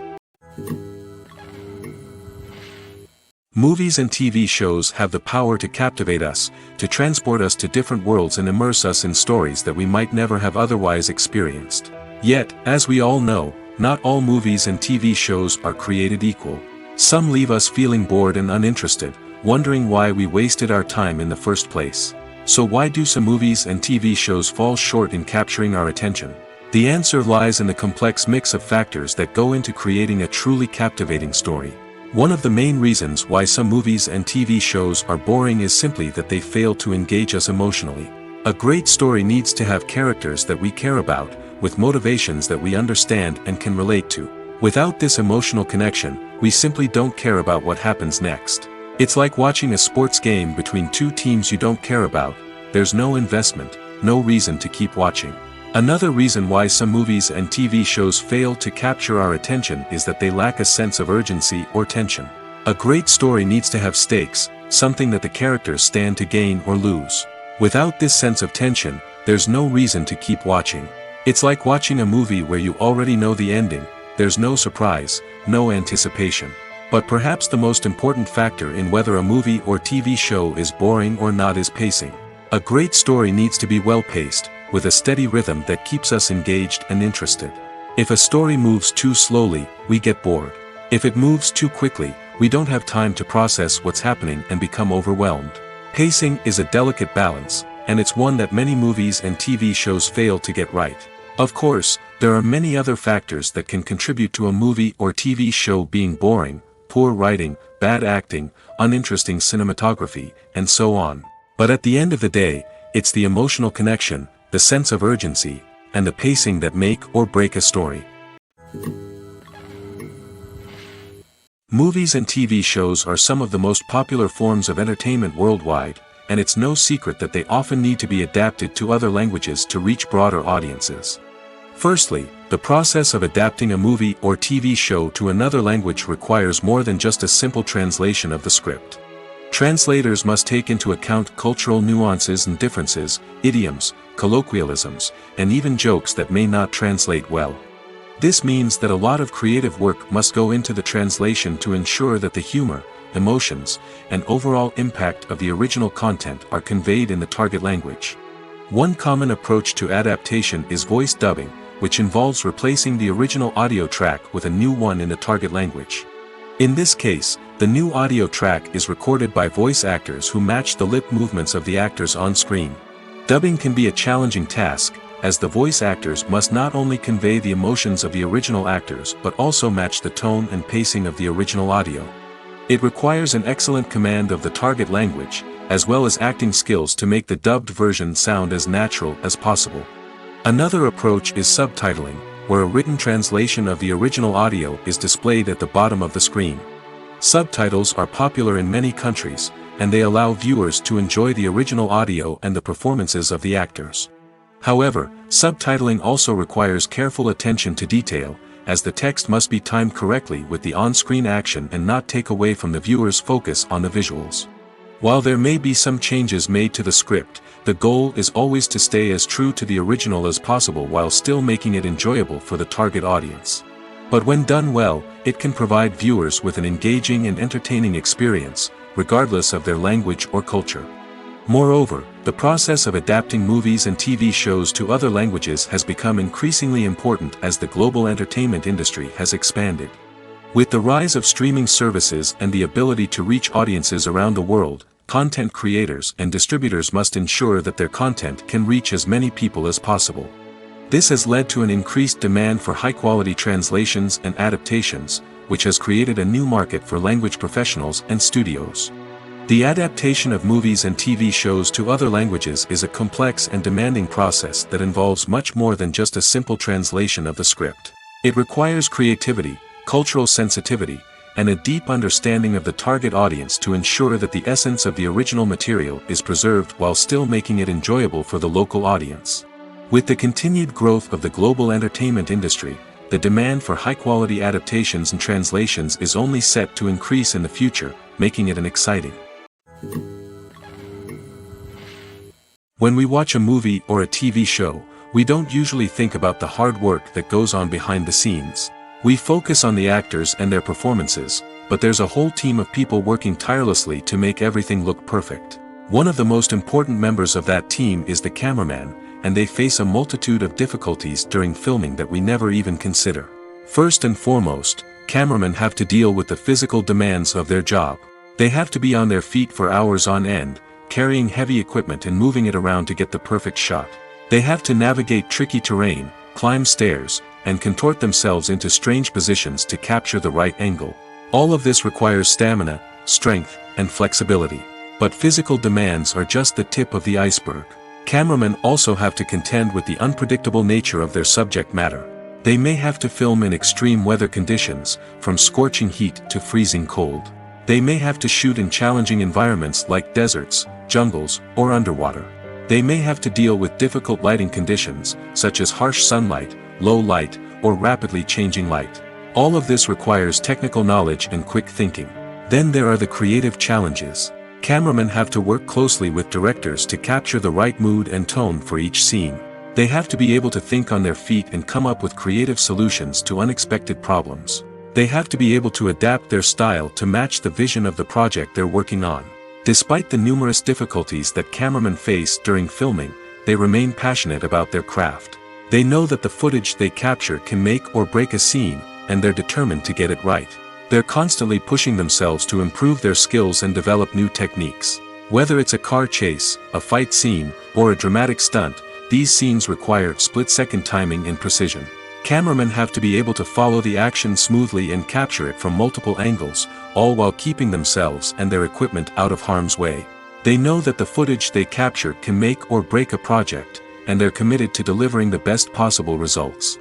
Movies and TV shows have the power to captivate us, to transport us to different worlds and immerse us in stories that we might never have otherwise experienced. Yet, as we all know, not all movies and TV shows are created equal. Some leave us feeling bored and uninterested, wondering why we wasted our time in the first place. So why do some movies and TV shows fall short in capturing our attention? The answer lies in the complex mix of factors that go into creating a truly captivating story. One of the main reasons why some movies and TV shows are boring is simply that they fail to engage us emotionally. A great story needs to have characters that we care about, with motivations that we understand and can relate to. Without this emotional connection, we simply don't care about what happens next. It's like watching a sports game between two teams you don't care about. There's no investment, no reason to keep watching. Another reason why some movies and TV shows fail to capture our attention is that they lack a sense of urgency or tension. A great story needs to have stakes, something that the characters stand to gain or lose. Without this sense of tension, there's no reason to keep watching. It's like watching a movie where you already know the ending. There's no surprise, no anticipation. But perhaps the most important factor in whether a movie or TV show is boring or not is pacing. A great story needs to be well-paced, with a steady rhythm that keeps us engaged and interested. If a story moves too slowly, we get bored. If it moves too quickly, we don't have time to process what's happening and become overwhelmed. Pacing is a delicate balance, and it's one that many movies and TV shows fail to get right. Of course, there are many other factors that can contribute to a movie or TV show being boring: poor writing, bad acting, uninteresting cinematography, and so on. But at the end of the day, it's the emotional connection, the sense of urgency, and the pacing that make or break a story. Movies and TV shows are some of the most popular forms of entertainment worldwide, and it's no secret that they often need to be adapted to other languages to reach broader audiences. Firstly, the process of adapting a movie or TV show to another language requires more than just a simple translation of the script. Translators must take into account cultural nuances and differences, idioms, colloquialisms, and even jokes that may not translate well. This means that a lot of creative work must go into the translation to ensure that the humor, emotions, and overall impact of the original content are conveyed in the target language. One common approach to adaptation is voice dubbing, which involves replacing the original audio track with a new one in the target language. In this case, the new audio track is recorded by voice actors who match the lip movements of the actors on screen. Dubbing can be a challenging task, as the voice actors must not only convey the emotions of the original actors but also match the tone and pacing of the original audio. It requires an excellent command of the target language, as well as acting skills to make the dubbed version sound as natural as possible. Another approach is subtitling, where a written translation of the original audio is displayed at the bottom of the screen. Subtitles are popular in many countries, and they allow viewers to enjoy the original audio and the performances of the actors. However, subtitling also requires careful attention to detail, as the text must be timed correctly with the on-screen action and not take away from the viewer's focus on the visuals. While there may be some changes made to the script, the goal is always to stay as true to the original as possible while still making it enjoyable for the target audience. But when done well, it can provide viewers with an engaging and entertaining experience, regardless of their language or culture. Moreover, the process of adapting movies and TV shows to other languages has become increasingly important as the global entertainment industry has expanded. With the rise of streaming services and the ability to reach audiences around the world, content creators and distributors must ensure that their content can reach as many people as possible. This has led to an increased demand for high-quality translations and adaptations, which has created a new market for language professionals and studios. The adaptation of movies and TV shows to other languages is a complex and demanding process that involves much more than just a simple translation of the script. It requires creativity, cultural sensitivity, and a deep understanding of the target audience to ensure that the essence of the original material is preserved while still making it enjoyable for the local audience. With the continued growth of the global entertainment industry, the demand for high-quality adaptations and translations is only set to increase in the future, making it an exciting. When we watch a movie or a TV show, we don't usually think about the hard work that goes on behind the scenes. We focus on the actors and their performances, but there's a whole team of people working tirelessly to make everything look perfect. One of the most important members of that team is the cameraman, and they face a multitude of difficulties during filming that we never even consider. First and foremost, cameramen have to deal with the physical demands of their job. They have to be on their feet for hours on end, carrying heavy equipment and moving it around to get the perfect shot. They have to navigate tricky terrain, climb stairs, and contort themselves into strange positions to capture the right angle. All of this requires stamina, strength, and flexibility. But physical demands are just the tip of the iceberg. Cameramen also have to contend with the unpredictable nature of their subject matter. They may have to film in extreme weather conditions, from scorching heat to freezing cold. They may have to shoot in challenging environments like deserts, jungles, or underwater. They may have to deal with difficult lighting conditions, such as harsh sunlight, low light, or rapidly changing light. All of this requires technical knowledge and quick thinking. Then there are the creative challenges. Cameramen have to work closely with directors to capture the right mood and tone for each scene. They have to be able to think on their feet and come up with creative solutions to unexpected problems. They have to be able to adapt their style to match the vision of the project they're working on. Despite the numerous difficulties that cameramen face during filming, they remain passionate about their craft. They know that the footage they capture can make or break a scene, and they're determined to get it right. They're constantly pushing themselves to improve their skills and develop new techniques. Whether it's a car chase, a fight scene, or a dramatic stunt, these scenes require split-second timing and precision. Cameramen have to be able to follow the action smoothly and capture it from multiple angles, all while keeping themselves and their equipment out of harm's way. They know that the footage they capture can make or break a project, and they're committed to delivering the best possible results.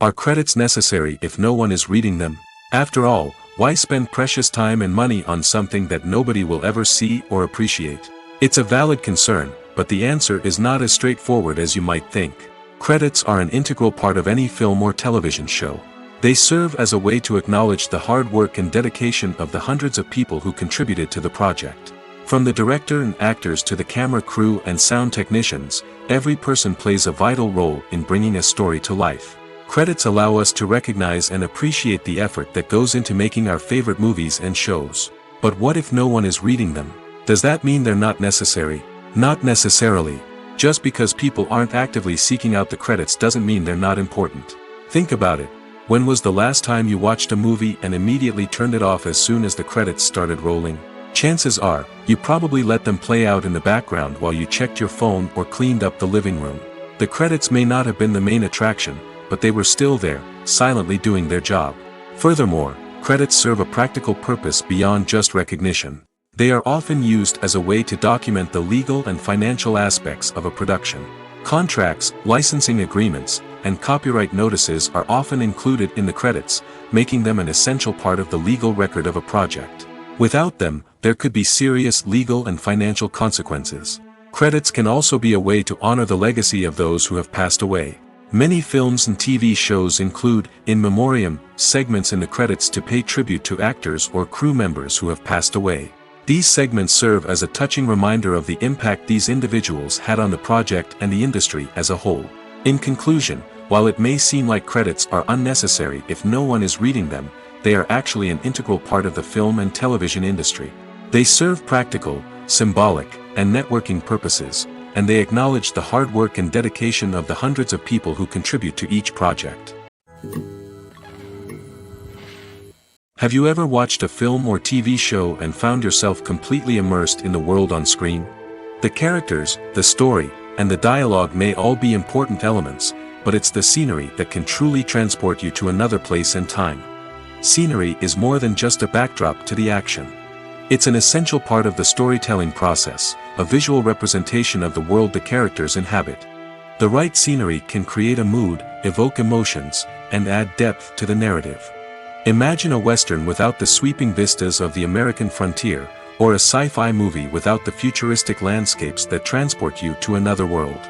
Are credits necessary if no one is reading them? After all, why spend precious time and money on something that nobody will ever see or appreciate? It's a valid concern, but the answer is not as straightforward as you might think. Credits are an integral part of any film or television show. They serve as a way to acknowledge the hard work and dedication of the hundreds of people who contributed to the project. From the director and actors to the camera crew and sound technicians, every person plays a vital role in bringing a story to life. Credits allow us to recognize and appreciate the effort that goes into making our favorite movies and shows. But what if no one is reading them? Does that mean they're not necessary? Not necessarily. Just because people aren't actively seeking out the credits doesn't mean they're not important. Think about it. When was the last time you watched a movie and immediately turned it off as soon as the credits started rolling? Chances are, you probably let them play out in the background while you checked your phone or cleaned up the living room. The credits may not have been the main attraction, but they were still there, silently doing their job. Furthermore, credits serve a practical purpose beyond just recognition. They are often used as a way to document the legal and financial aspects of a production. Contracts, licensing agreements, and copyright notices are often included in the credits, making them an essential part of the legal record of a project. Without them, there could be serious legal and financial consequences. Credits can also be a way to honor the legacy of those who have passed away. Many films and TV shows include, in memoriam, segments in the credits to pay tribute to actors or crew members who have passed away. These segments serve as a touching reminder of the impact these individuals had on the project and the industry as a whole. In conclusion, while it may seem like credits are unnecessary if no one is reading them, they are actually an integral part of the film and television industry. They serve practical, symbolic, and networking purposes, and they acknowledge the hard work and dedication of the hundreds of people who contribute to each project. Have you ever watched a film or TV show and found yourself completely immersed in the world on screen? The characters, the story, and the dialogue may all be important elements, but it's the scenery that can truly transport you to another place and time. Scenery is more than just a backdrop to the action. It's an essential part of the storytelling process, a visual representation of the world the characters inhabit. The right scenery can create a mood, evoke emotions, and add depth to the narrative. Imagine a Western without the sweeping vistas of the American frontier, or a sci-fi movie without the futuristic landscapes that transport you to another world.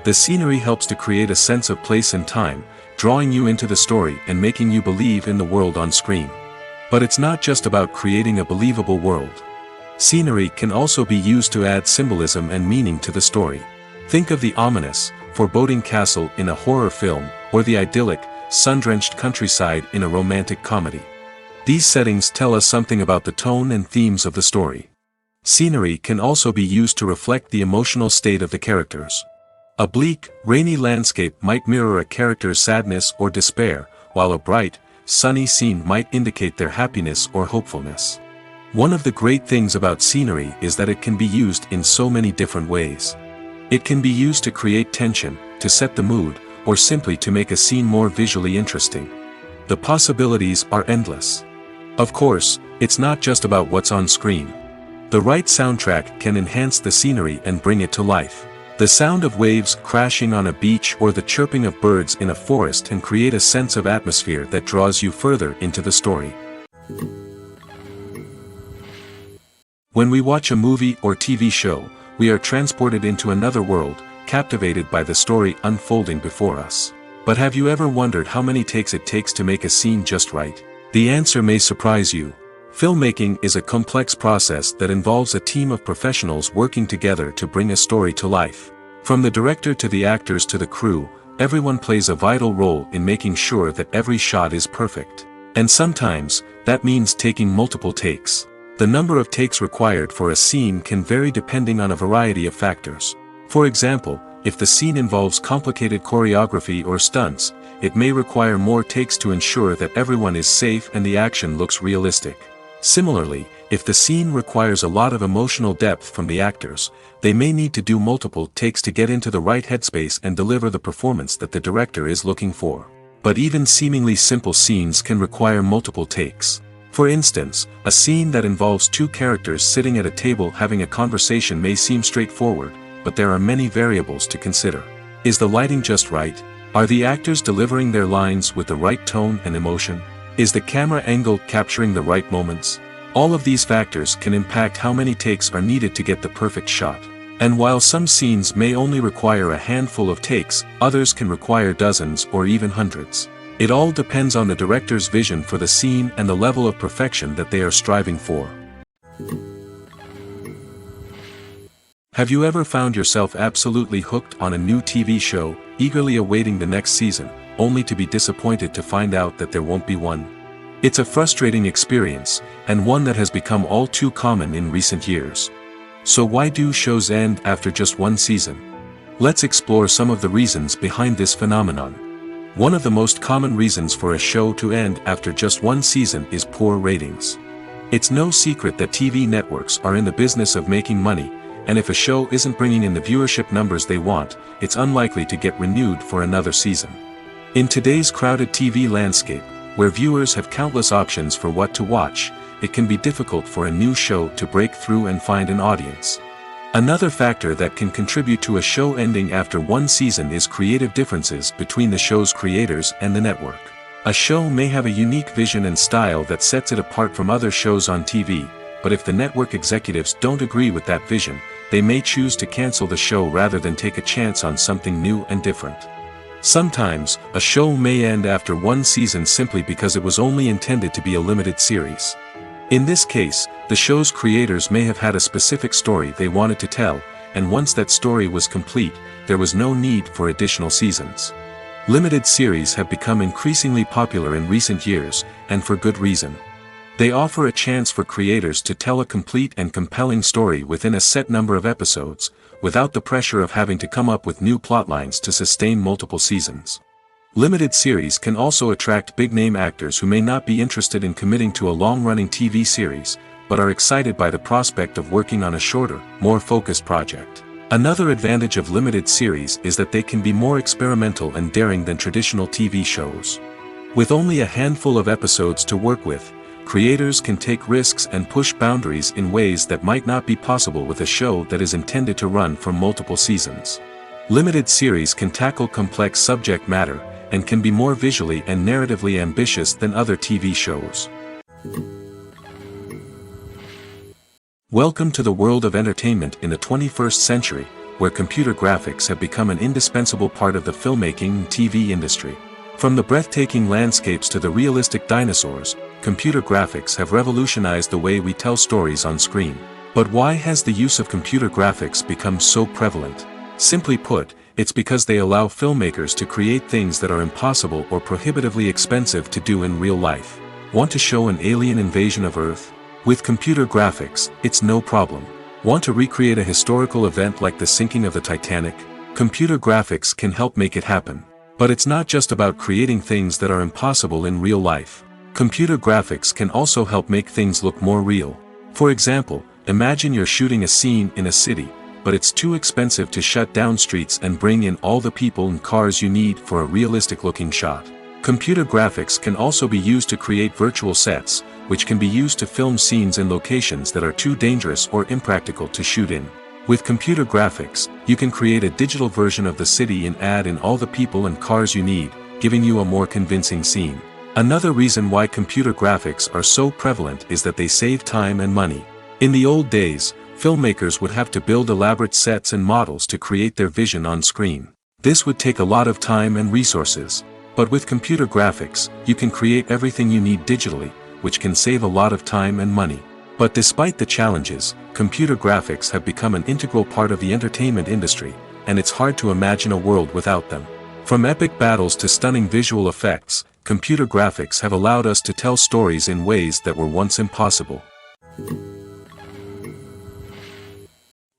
The scenery helps to create a sense of place and time, drawing you into the story and making you believe in the world on screen. But it's not just about creating a believable world. Scenery can also be used to add symbolism and meaning to the story. Think of the ominous, foreboding castle in a horror film, or the idyllic, sun-drenched countryside in a romantic comedy. These settings tell us something about the tone and themes of the story. Scenery can also be used to reflect the emotional state of the characters. A bleak, rainy landscape might mirror a character's sadness or despair, while a bright, sunny scene might indicate their happiness or hopefulness. One of the great things about scenery is that it can be used in so many different ways. It can be used to create tension, to set the mood, or simply to make a scene more visually interesting. The possibilities are endless. Of course, it's not just about what's on screen. The right soundtrack can enhance the scenery and bring it to life. The sound of waves crashing on a beach or the chirping of birds in a forest can create a sense of atmosphere that draws you further into the story. When we watch a movie or TV show, we are transported into another world, captivated by the story unfolding before us. But have you ever wondered how many takes it takes to make a scene just right? The answer may surprise you. Filmmaking is a complex process that involves a team of professionals working together to bring a story to life. From the director to the actors to the crew, everyone plays a vital role in making sure that every shot is perfect. And sometimes, that means taking multiple takes. The number of takes required for a scene can vary depending on a variety of factors. For example, if the scene involves complicated choreography or stunts, it may require more takes to ensure that everyone is safe and the action looks realistic. Similarly, if the scene requires a lot of emotional depth from the actors, they may need to do multiple takes to get into the right headspace and deliver the performance that the director is looking for. But even seemingly simple scenes can require multiple takes. For instance, a scene that involves two characters sitting at a table having a conversation may seem straightforward, but there are many variables to consider. Is the lighting just right? Are the actors delivering their lines with the right tone and emotion? Is the camera angle capturing the right moments? All of these factors can impact how many takes are needed to get the perfect shot. And while some scenes may only require a handful of takes, others can require dozens or even hundreds. It all depends on the director's vision for the scene and the level of perfection that they are striving for. Have you ever found yourself absolutely hooked on a new TV show, eagerly awaiting the next season, only to be disappointed to find out that there won't be one? It's a frustrating experience, and one that has become all too common in recent years. So why do shows end after just one season? Let's explore some of the reasons behind this phenomenon. One of the most common reasons for a show to end after just one season is poor ratings. It's no secret that TV networks are in the business of making money, and if a show isn't bringing in the viewership numbers they want, it's unlikely to get renewed for another season. In today's crowded TV landscape, where viewers have countless options for what to watch, it can be difficult for a new show to break through and find an audience. Another factor that can contribute to a show ending after one season is creative differences between the show's creators and the network. A show may have a unique vision and style that sets it apart from other shows on TV, but if the network executives don't agree with that vision, they may choose to cancel the show rather than take a chance on something new and different. Sometimes, a show may end after one season simply because it was only intended to be a limited series. In this case, the show's creators may have had a specific story they wanted to tell, and once that story was complete, there was no need for additional seasons. Limited series have become increasingly popular in recent years, and for good reason. They offer a chance for creators to tell a complete and compelling story within a set number of episodes, without the pressure of having to come up with new plotlines to sustain multiple seasons. Limited series can also attract big-name actors who may not be interested in committing to a long-running TV series, but are excited by the prospect of working on a shorter, more focused project. Another advantage of limited series is that they can be more experimental and daring than traditional TV shows. With only a handful of episodes to work with, creators can take risks and push boundaries in ways that might not be possible with a show that is intended to run for multiple seasons. Limited series can tackle complex subject matter, and can be more visually and narratively ambitious than other TV shows. Welcome to the world of entertainment in the 21st century, where computer graphics have become an indispensable part of the filmmaking and TV industry. From the breathtaking landscapes to the realistic dinosaurs, computer graphics have revolutionized the way we tell stories on screen. But why has the use of computer graphics become so prevalent? Simply put, it's because they allow filmmakers to create things that are impossible or prohibitively expensive to do in real life. Want to show an alien invasion of Earth? With computer graphics, it's no problem. Want to recreate a historical event like the sinking of the Titanic? Computer graphics can help make it happen. But it's not just about creating things that are impossible in real life. Computer graphics can also help make things look more real. For example, imagine you're shooting a scene in a city, but it's too expensive to shut down streets and bring in all the people and cars you need for a realistic-looking shot. Computer graphics can also be used to create virtual sets, which can be used to film scenes in locations that are too dangerous or impractical to shoot in. With computer graphics, you can create a digital version of the city and add in all the people and cars you need, giving you a more convincing scene. Another reason why computer graphics are so prevalent is that they save time and money. In the old days, filmmakers would have to build elaborate sets and models to create their vision on screen. This would take a lot of time and resources. But with computer graphics, you can create everything you need digitally, which can save a lot of time and money. But despite the challenges, computer graphics have become an integral part of the entertainment industry, and it's hard to imagine a world without them. From epic battles to stunning visual effects, computer graphics have allowed us to tell stories in ways that were once impossible.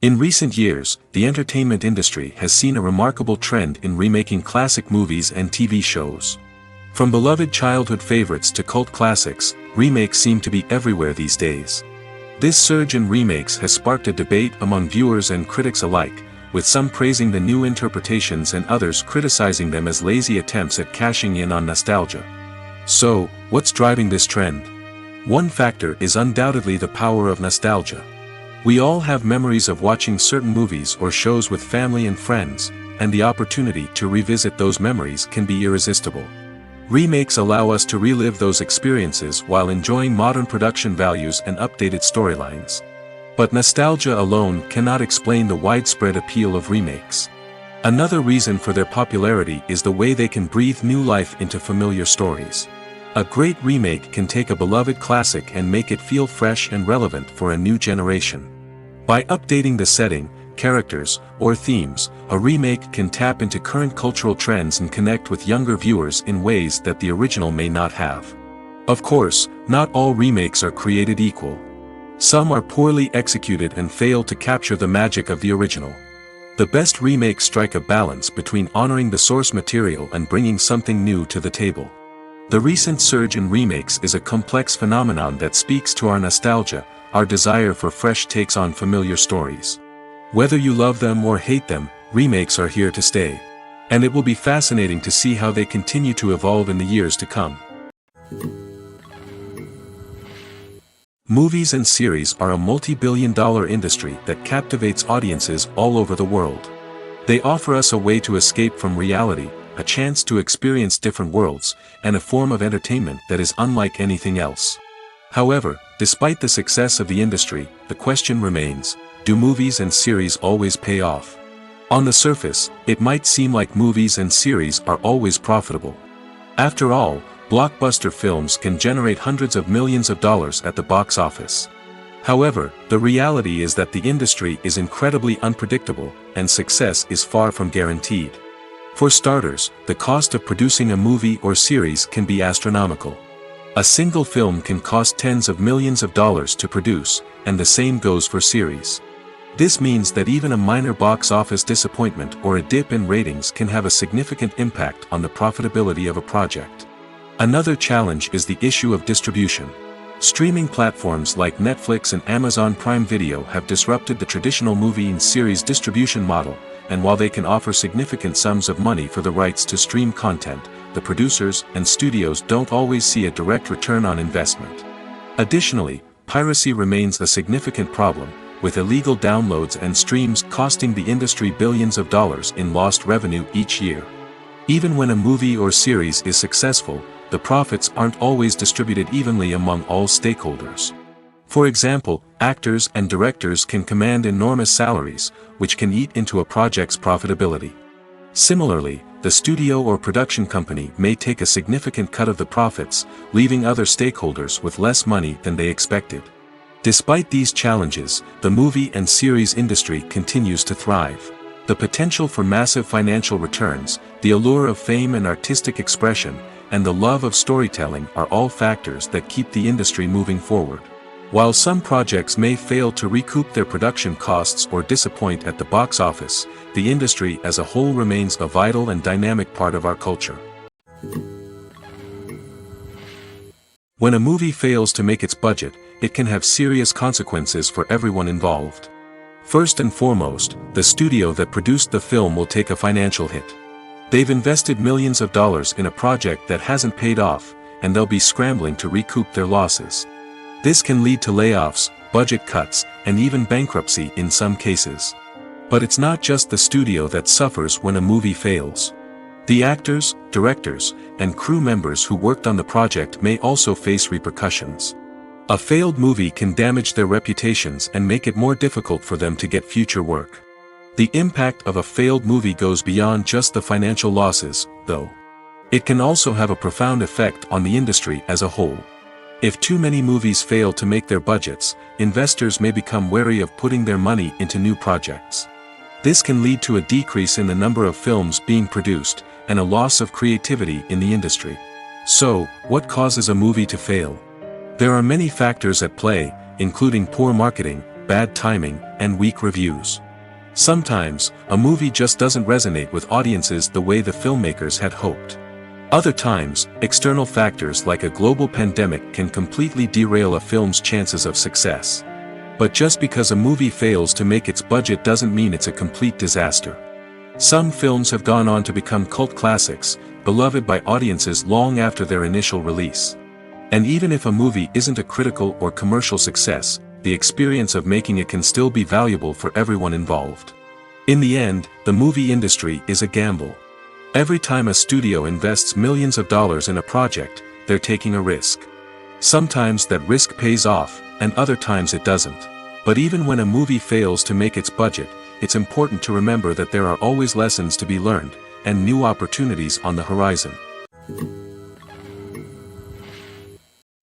In recent years, the entertainment industry has seen a remarkable trend in remaking classic movies and TV shows. From beloved childhood favorites to cult classics, remakes seem to be everywhere these days. This surge in remakes has sparked a debate among viewers and critics alike, with some praising the new interpretations and others criticizing them as lazy attempts at cashing in on nostalgia. So, what's driving this trend? One factor is undoubtedly the power of nostalgia. We all have memories of watching certain movies or shows with family and friends, and the opportunity to revisit those memories can be irresistible. Remakes allow us to relive those experiences while enjoying modern production values and updated storylines. But nostalgia alone cannot explain the widespread appeal of remakes. Another reason for their popularity is the way they can breathe new life into familiar stories. A great remake can take a beloved classic and make it feel fresh and relevant for a new generation. By updating the setting, characters, or themes, a remake can tap into current cultural trends and connect with younger viewers in ways that the original may not have. Of course, not all remakes are created equal. Some are poorly executed and fail to capture the magic of the original. The best remakes strike a balance between honoring the source material and bringing something new to the table. The recent surge in remakes is a complex phenomenon that speaks to our nostalgia, our desire for fresh takes on familiar stories. Whether you love them or hate them, remakes are here to stay. And it will be fascinating to see how they continue to evolve in the years to come. Movies and series are a multi-billion-dollar industry that captivates audiences all over the world. They offer us a way to escape from reality, a chance to experience different worlds, and a form of entertainment that is unlike anything else. However, despite the success of the industry, the question remains, do movies and series always pay off? On the surface, it might seem like movies and series are always profitable. After all, blockbuster films can generate hundreds of millions of dollars at the box office. However, the reality is that the industry is incredibly unpredictable, and success is far from guaranteed. For starters, the cost of producing a movie or series can be astronomical. A single film can cost tens of millions of dollars to produce, and the same goes for series. This means that even a minor box office disappointment or a dip in ratings can have a significant impact on the profitability of a project. Another challenge is the issue of distribution. Streaming platforms like Netflix and Amazon Prime Video have disrupted the traditional movie and series distribution model, and while they can offer significant sums of money for the rights to stream content, the producers and studios don't always see a direct return on investment. Additionally, piracy remains a significant problem, with illegal downloads and streams costing the industry billions of dollars in lost revenue each year. Even when a movie or series is successful, the profits aren't always distributed evenly among all stakeholders. For example, actors and directors can command enormous salaries, which can eat into a project's profitability. Similarly, the studio or production company may take a significant cut of the profits, leaving other stakeholders with less money than they expected. Despite these challenges, the movie and series industry continues to thrive. The potential for massive financial returns, the allure of fame and artistic expression, and the love of storytelling are all factors that keep the industry moving forward. While some projects may fail to recoup their production costs or disappoint at the box office, the industry as a whole remains a vital and dynamic part of our culture. When a movie fails to make its budget, it can have serious consequences for everyone involved. First and foremost, the studio that produced the film will take a financial hit. They've invested millions of dollars in a project that hasn't paid off, and they'll be scrambling to recoup their losses. This can lead to layoffs, budget cuts, and even bankruptcy in some cases. But it's not just the studio that suffers when a movie fails. The actors, directors, and crew members who worked on the project may also face repercussions. A failed movie can damage their reputations and make it more difficult for them to get future work. The impact of a failed movie goes beyond just the financial losses, though. It can also have a profound effect on the industry as a whole. If too many movies fail to make their budgets, investors may become wary of putting their money into new projects. This can lead to a decrease in the number of films being produced, and a loss of creativity in the industry. So, what causes a movie to fail? There are many factors at play, including poor marketing, bad timing, and weak reviews. Sometimes, a movie just doesn't resonate with audiences the way the filmmakers had hoped. Other times, external factors like a global pandemic can completely derail a film's chances of success. But just because a movie fails to make its budget doesn't mean it's a complete disaster. Some films have gone on to become cult classics, beloved by audiences long after their initial release. And even if a movie isn't a critical or commercial success, the experience of making it can still be valuable for everyone involved. In the end, the movie industry is a gamble. Every time a studio invests millions of dollars in a project, they're taking a risk. Sometimes that risk pays off, and other times it doesn't. But even when a movie fails to make its budget, it's important to remember that there are always lessons to be learned, and new opportunities on the horizon.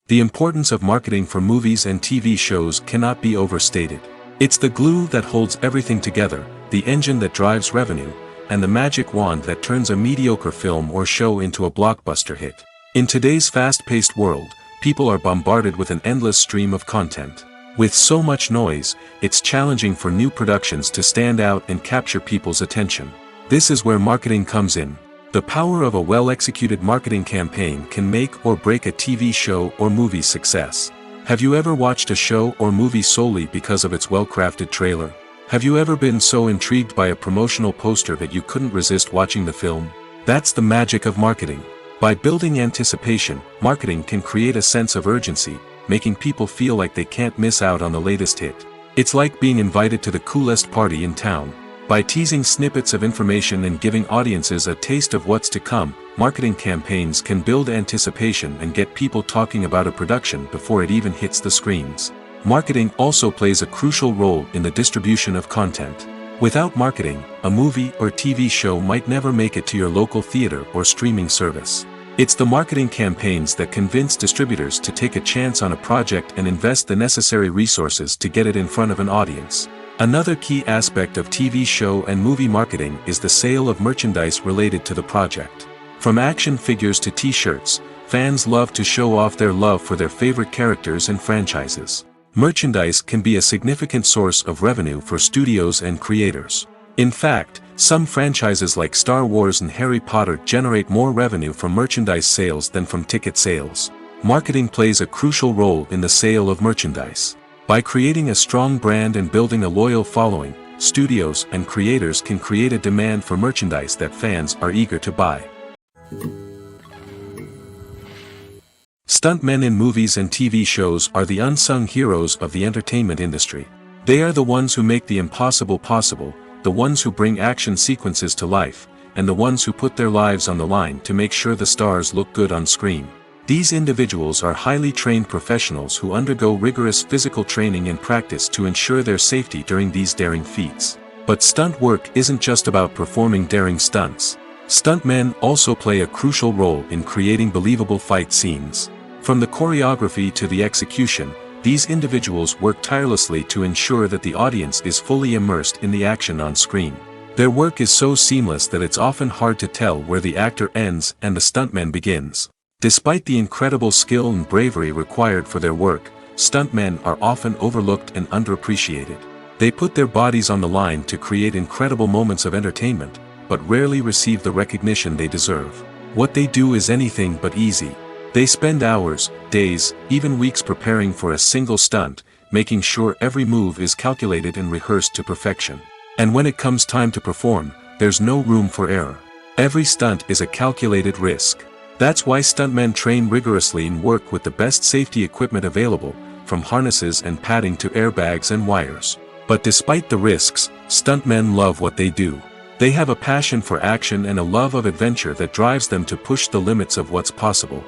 The importance of marketing for movies and TV shows cannot be overstated. It's the glue that holds everything together, the engine that drives revenue, and the magic wand that turns a mediocre film or show into a blockbuster hit. In today's fast-paced world, people are bombarded with an endless stream of content. With so much noise, it's challenging for new productions to stand out and capture people's attention. This is where marketing comes in. The power of a well-executed marketing campaign can make or break a TV show or movie's success. Have you ever watched a show or movie solely because of its well-crafted trailer? Have you ever been so intrigued by a promotional poster that you couldn't resist watching the film? That's the magic of marketing. By building anticipation, marketing can create a sense of urgency, making people feel like they can't miss out on the latest hit. It's like being invited to the coolest party in town. By teasing snippets of information and giving audiences a taste of what's to come, marketing campaigns can build anticipation and get people talking about a production before it even hits the screens. Marketing also plays a crucial role in the distribution of content. Without marketing, a movie or TV show might never make it to your local theater or streaming service. It's the marketing campaigns that convince distributors to take a chance on a project and invest the necessary resources to get it in front of an audience. Another key aspect of TV show and movie marketing is the sale of merchandise related to the project. From action figures to t-shirts, fans love to show off their love for their favorite characters and franchises. Merchandise can be a significant source of revenue for studios and creators. In fact, some franchises like Star Wars and Harry Potter generate more revenue from merchandise sales than from ticket sales. Marketing plays a crucial role in the sale of merchandise. By creating a strong brand and building a loyal following, studios and creators can create a demand for merchandise that fans are eager to buy. Stuntmen in movies and TV shows are the unsung heroes of the entertainment industry. They are the ones who make the impossible possible, the ones who bring action sequences to life, and the ones who put their lives on the line to make sure the stars look good on screen. These individuals are highly trained professionals who undergo rigorous physical training and practice to ensure their safety during these daring feats. But stunt work isn't just about performing daring stunts. Stuntmen also play a crucial role in creating believable fight scenes. From the choreography to the execution, these individuals work tirelessly to ensure that the audience is fully immersed in the action on screen. Their work is so seamless that it's often hard to tell where the actor ends and the stuntman begins. Despite the incredible skill and bravery required for their work, stuntmen are often overlooked and underappreciated. They put their bodies on the line to create incredible moments of entertainment, but rarely receive the recognition they deserve. What they do is anything but easy. They spend hours, days, even weeks preparing for a single stunt, making sure every move is calculated and rehearsed to perfection. And when it comes time to perform, there's no room for error. Every stunt is a calculated risk. That's why stuntmen train rigorously and work with the best safety equipment available, from harnesses and padding to airbags and wires. But despite the risks, stuntmen love what they do. They have a passion for action and a love of adventure that drives them to push the limits of what's possible.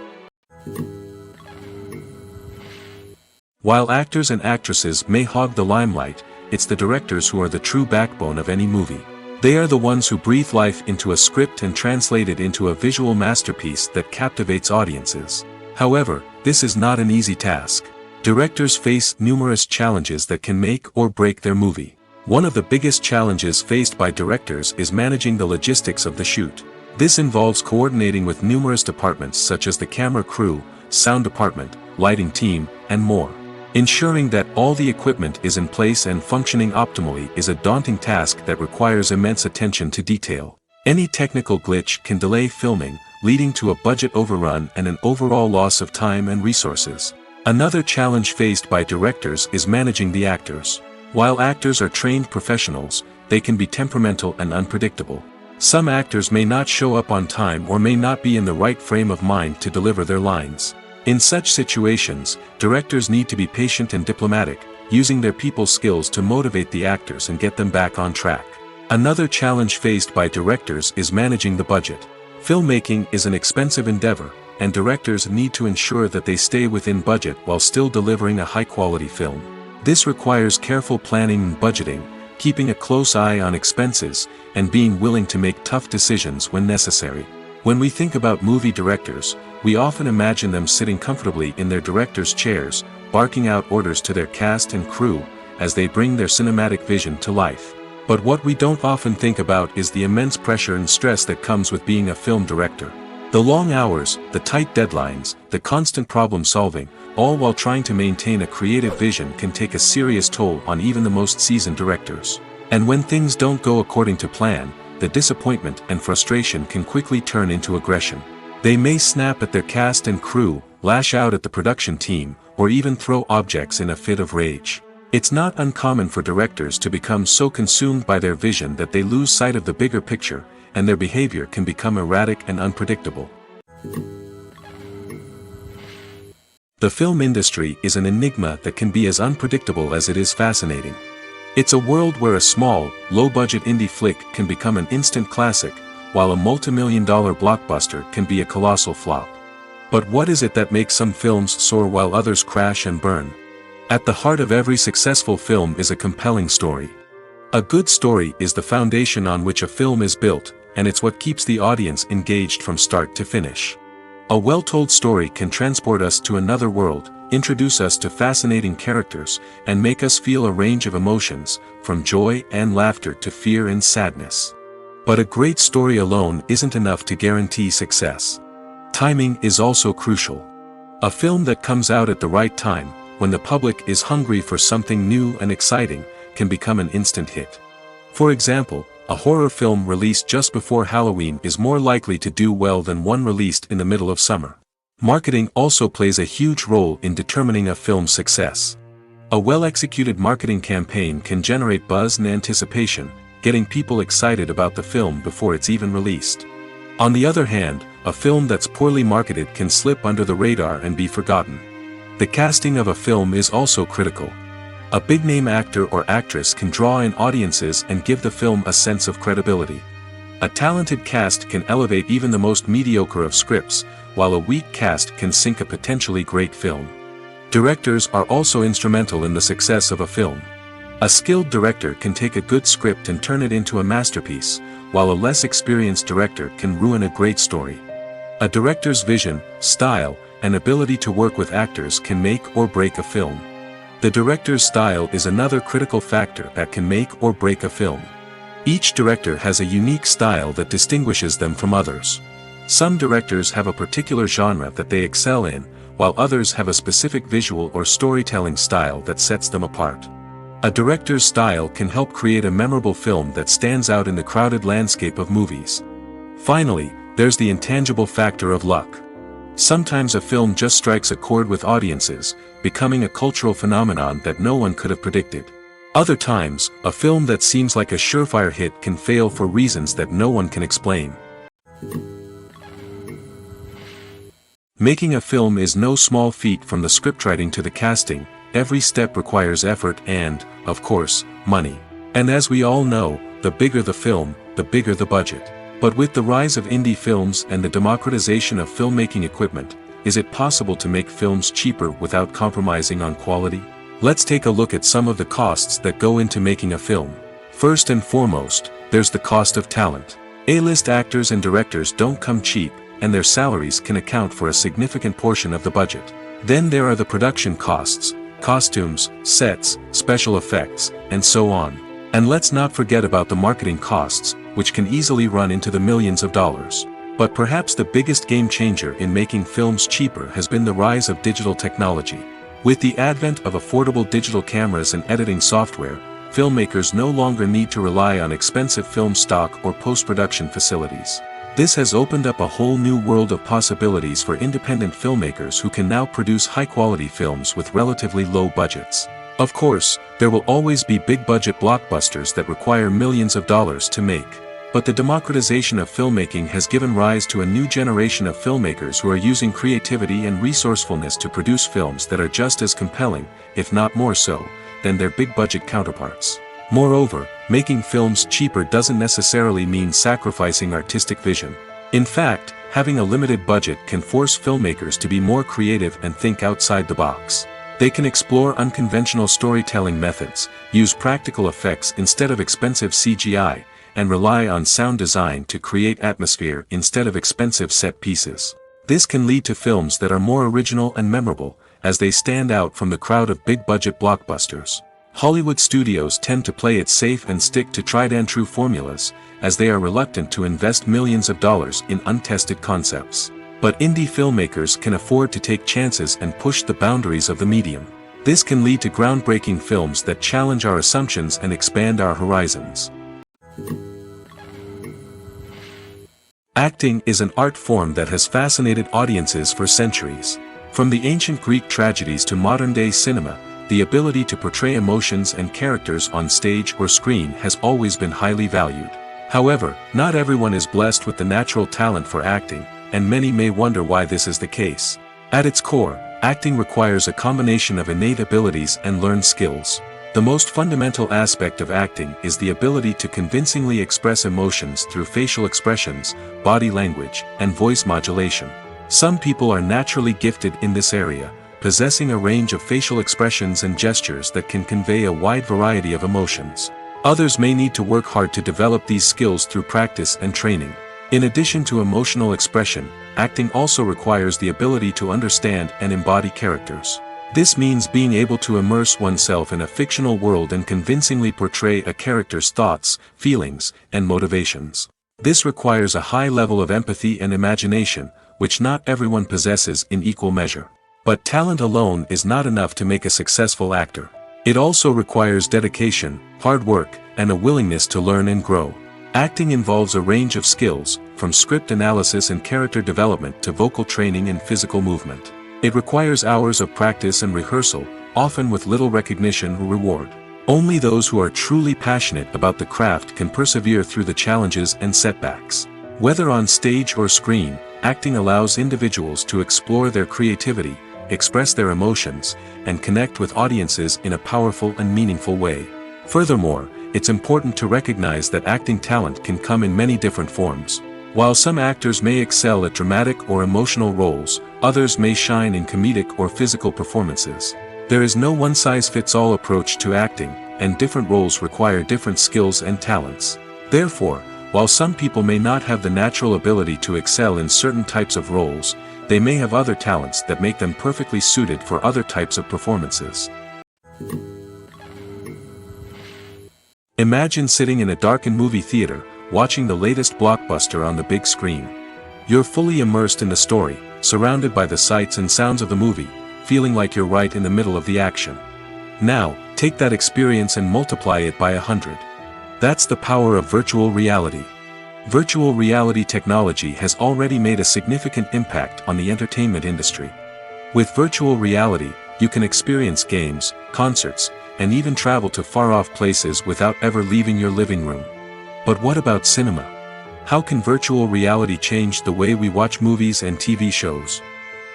While actors and actresses may hog the limelight, it's the directors who are the true backbone of any movie. They are the ones who breathe life into a script and translate it into a visual masterpiece that captivates audiences. However, this is not an easy task. Directors face numerous challenges that can make or break their movie. One of the biggest challenges faced by directors is managing the logistics of the shoot. This involves coordinating with numerous departments such as the camera crew, sound department, lighting team, and more. Ensuring that all the equipment is in place and functioning optimally is a daunting task that requires immense attention to detail. Any technical glitch can delay filming, leading to a budget overrun and an overall loss of time and resources. Another challenge faced by directors is managing the actors. While actors are trained professionals, they can be temperamental and unpredictable. Some actors may not show up on time or may not be in the right frame of mind to deliver their lines. In such situations, directors need to be patient and diplomatic, using their people skills to motivate the actors and get them back on track. Another challenge faced by directors is managing the budget. Filmmaking is an expensive endeavor, and directors need to ensure that they stay within budget while still delivering a high-quality film. This requires careful planning and budgeting, keeping a close eye on expenses, and being willing to make tough decisions when necessary. When we think about movie directors, we often imagine them sitting comfortably in their director's chairs, barking out orders to their cast and crew, as they bring their cinematic vision to life. But what we don't often think about is the immense pressure and stress that comes with being a film director. The long hours, the tight deadlines, the constant problem solving, all while trying to maintain a creative vision can take a serious toll on even the most seasoned directors. And when things don't go according to plan, the disappointment and frustration can quickly turn into aggression. They may snap at their cast and crew, lash out at the production team, or even throw objects in a fit of rage. It's not uncommon for directors to become so consumed by their vision that they lose sight of the bigger picture, and their behavior can become erratic and unpredictable. The film industry is an enigma that can be as unpredictable as it is fascinating. It's a world where a small, low-budget indie flick can become an instant classic, while a multi-million-dollar blockbuster can be a colossal flop. But what is it that makes some films soar while others crash and burn? At the heart of every successful film is a compelling story. A good story is the foundation on which a film is built, and it's what keeps the audience engaged from start to finish. A well-told story can transport us to another world, introduce us to fascinating characters, and make us feel a range of emotions, from joy and laughter to fear and sadness. But a great story alone isn't enough to guarantee success. Timing is also crucial. A film that comes out at the right time, when the public is hungry for something new and exciting, can become an instant hit. For example, a horror film released just before Halloween is more likely to do well than one released in the middle of summer. Marketing also plays a huge role in determining a film's success. A well-executed marketing campaign can generate buzz and anticipation, getting people excited about the film before it's even released. On the other hand, a film that's poorly marketed can slip under the radar and be forgotten. The casting of a film is also critical. A big-name actor or actress can draw in audiences and give the film a sense of credibility. A talented cast can elevate even the most mediocre of scripts, while a weak cast can sink a potentially great film. Directors are also instrumental in the success of a film. A skilled director can take a good script and turn it into a masterpiece, while a less experienced director can ruin a great story. A director's vision, style, and ability to work with actors can make or break a film. The director's style is another critical factor that can make or break a film. Each director has a unique style that distinguishes them from others. Some directors have a particular genre that they excel in, while others have a specific visual or storytelling style that sets them apart. A director's style can help create a memorable film that stands out in the crowded landscape of movies. Finally, there's the intangible factor of luck. Sometimes a film just strikes a chord with audiences, becoming a cultural phenomenon that no one could have predicted. Other times, a film that seems like a surefire hit can fail for reasons that no one can explain. Making a film is no small feat. From the scriptwriting to the casting, every step requires effort and, of course, money. And as we all know, the bigger the film, the bigger the budget. But with the rise of indie films and the democratization of filmmaking equipment, is it possible to make films cheaper without compromising on quality? Let's take a look at some of the costs that go into making a film. First and foremost, there's the cost of talent. A-list actors and directors don't come cheap, and their salaries can account for a significant portion of the budget. Then there are the production costs, costumes, sets, special effects, and so on. And let's not forget about the marketing costs, which can easily run into the millions of dollars. But perhaps the biggest game changer in making films cheaper has been the rise of digital technology. With the advent of affordable digital cameras and editing software, filmmakers no longer need to rely on expensive film stock or post-production facilities. This has opened up a whole new world of possibilities for independent filmmakers who can now produce high-quality films with relatively low budgets. Of course, there will always be big-budget blockbusters that require millions of dollars to make. But the democratization of filmmaking has given rise to a new generation of filmmakers who are using creativity and resourcefulness to produce films that are just as compelling, if not more so, than their big-budget counterparts. Moreover, making films cheaper doesn't necessarily mean sacrificing artistic vision. In fact, having a limited budget can force filmmakers to be more creative and think outside the box. They can explore unconventional storytelling methods, use practical effects instead of expensive CGI, and rely on sound design to create atmosphere instead of expensive set pieces. This can lead to films that are more original and memorable, as they stand out from the crowd of big-budget blockbusters. Hollywood studios tend to play it safe and stick to tried-and-true formulas, as they are reluctant to invest millions of dollars in untested concepts. But indie filmmakers can afford to take chances and push the boundaries of the medium. This can lead to groundbreaking films that challenge our assumptions and expand our horizons. Acting is an art form that has fascinated audiences for centuries. From the ancient Greek tragedies to modern-day cinema, the ability to portray emotions and characters on stage or screen has always been highly valued. However, not everyone is blessed with the natural talent for acting, and many may wonder why this is the case. At its core, acting requires a combination of innate abilities and learned skills. The most fundamental aspect of acting is the ability to convincingly express emotions through facial expressions, body language, and voice modulation. Some people are naturally gifted in this area, possessing a range of facial expressions and gestures that can convey a wide variety of emotions. Others may need to work hard to develop these skills through practice and training. In addition to emotional expression, acting also requires the ability to understand and embody characters. This means being able to immerse oneself in a fictional world and convincingly portray a character's thoughts, feelings, and motivations. This requires a high level of empathy and imagination, which not everyone possesses in equal measure. But talent alone is not enough to make a successful actor. It also requires dedication, hard work, and a willingness to learn and grow. Acting involves a range of skills, from script analysis and character development to vocal training and physical movement. It requires hours of practice and rehearsal, often with little recognition or reward. Only those who are truly passionate about the craft can persevere through the challenges and setbacks. Whether on stage or screen, acting allows individuals to explore their creativity, express their emotions, and connect with audiences in a powerful and meaningful way. Furthermore, it's important to recognize that acting talent can come in many different forms. While some actors may excel at dramatic or emotional roles, others may shine in comedic or physical performances. There is no one-size-fits-all approach to acting, and different roles require different skills and talents. Therefore, while some people may not have the natural ability to excel in certain types of roles, they may have other talents that make them perfectly suited for other types of performances. Imagine sitting in a darkened movie theater, watching the latest blockbuster on the big screen. You're fully immersed in the story, surrounded by the sights and sounds of the movie, feeling like you're right in the middle of the action. Now, take that experience and multiply it by 100. That's the power of virtual reality. Virtual reality technology has already made a significant impact on the entertainment industry. With virtual reality, you can experience games, concerts, and even travel to far-off places without ever leaving your living room. But what about cinema? How can virtual reality change the way we watch movies and TV shows?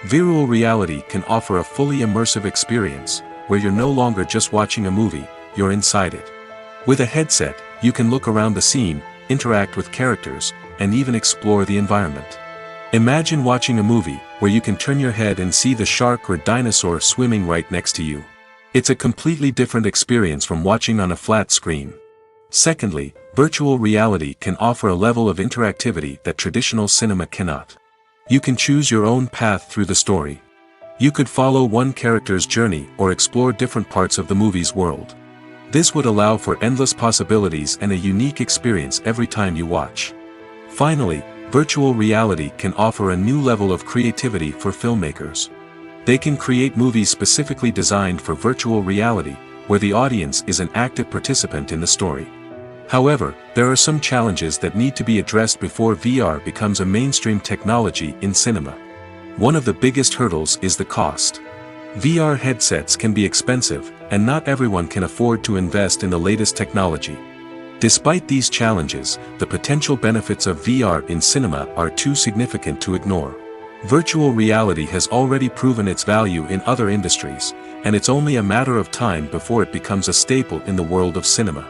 Virtual reality can offer a fully immersive experience, where you're no longer just watching a movie, you're inside it. With a headset, you can look around the scene, interact with characters, and even explore the environment. Imagine watching a movie, where you can turn your head and see the shark or dinosaur swimming right next to you. It's a completely different experience from watching on a flat screen. Secondly, virtual reality can offer a level of interactivity that traditional cinema cannot. You can choose your own path through the story. You could follow one character's journey or explore different parts of the movie's world. This would allow for endless possibilities and a unique experience every time you watch. Finally, virtual reality can offer a new level of creativity for filmmakers. They can create movies specifically designed for virtual reality, where the audience is an active participant in the story. However, there are some challenges that need to be addressed before VR becomes a mainstream technology in cinema. One of the biggest hurdles is the cost. VR headsets can be expensive, and not everyone can afford to invest in the latest technology. Despite these challenges, the potential benefits of VR in cinema are too significant to ignore. Virtual reality has already proven its value in other industries, and it's only a matter of time before it becomes a staple in the world of cinema.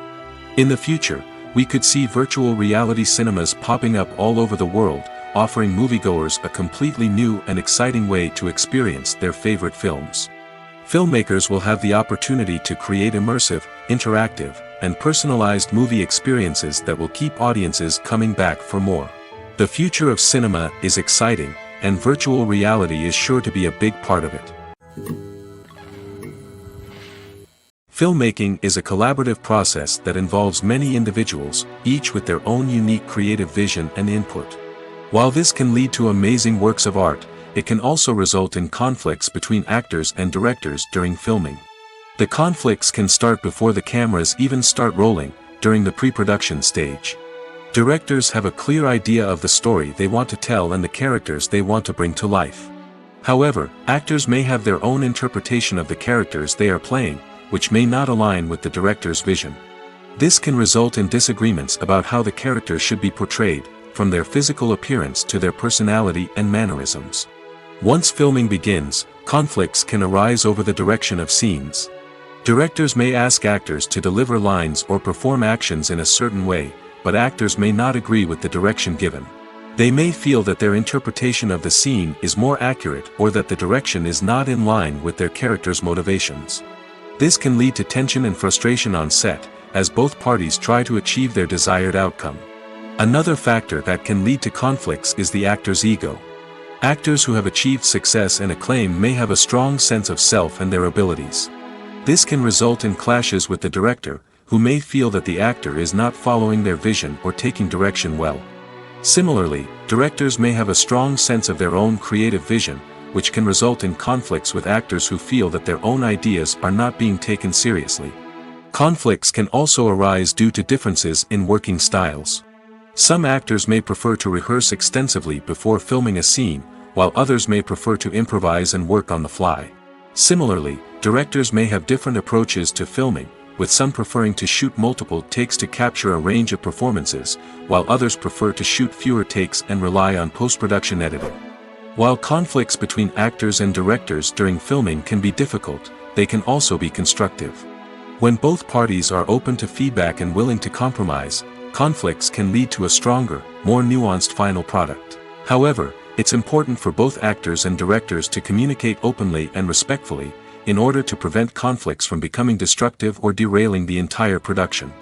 In the future, we could see virtual reality cinemas popping up all over the world, offering moviegoers a completely new and exciting way to experience their favorite films. Filmmakers will have the opportunity to create immersive, interactive, and personalized movie experiences that will keep audiences coming back for more. The future of cinema is exciting, and virtual reality is sure to be a big part of it. Filmmaking is a collaborative process that involves many individuals, each with their own unique creative vision and input. While this can lead to amazing works of art, it can also result in conflicts between actors and directors during filming. The conflicts can start before the cameras even start rolling, during the pre-production stage. Directors have a clear idea of the story they want to tell and the characters they want to bring to life. However, actors may have their own interpretation of the characters they are playing, which may not align with the director's vision. This can result in disagreements about how the characters should be portrayed, from their physical appearance to their personality and mannerisms. Once filming begins, conflicts can arise over the direction of scenes. Directors may ask actors to deliver lines or perform actions in a certain way, but actors may not agree with the direction given. They may feel that their interpretation of the scene is more accurate or that the direction is not in line with their character's motivations. This can lead to tension and frustration on set, as both parties try to achieve their desired outcome. Another factor that can lead to conflicts is the actor's ego. Actors who have achieved success and acclaim may have a strong sense of self and their abilities. This can result in clashes with the director, who may feel that the actor is not following their vision or taking direction well. Similarly, directors may have a strong sense of their own creative vision, which can result in conflicts with actors who feel that their own ideas are not being taken seriously. Conflicts can also arise due to differences in working styles. Some actors may prefer to rehearse extensively before filming a scene, while others may prefer to improvise and work on the fly. Similarly, directors may have different approaches to filming, with some preferring to shoot multiple takes to capture a range of performances, while others prefer to shoot fewer takes and rely on post-production editing. While conflicts between actors and directors during filming can be difficult, they can also be constructive. When both parties are open to feedback and willing to compromise, conflicts can lead to a stronger, more nuanced final product. However, it's important for both actors and directors to communicate openly and respectfully, in order to prevent conflicts from becoming destructive or derailing the entire production.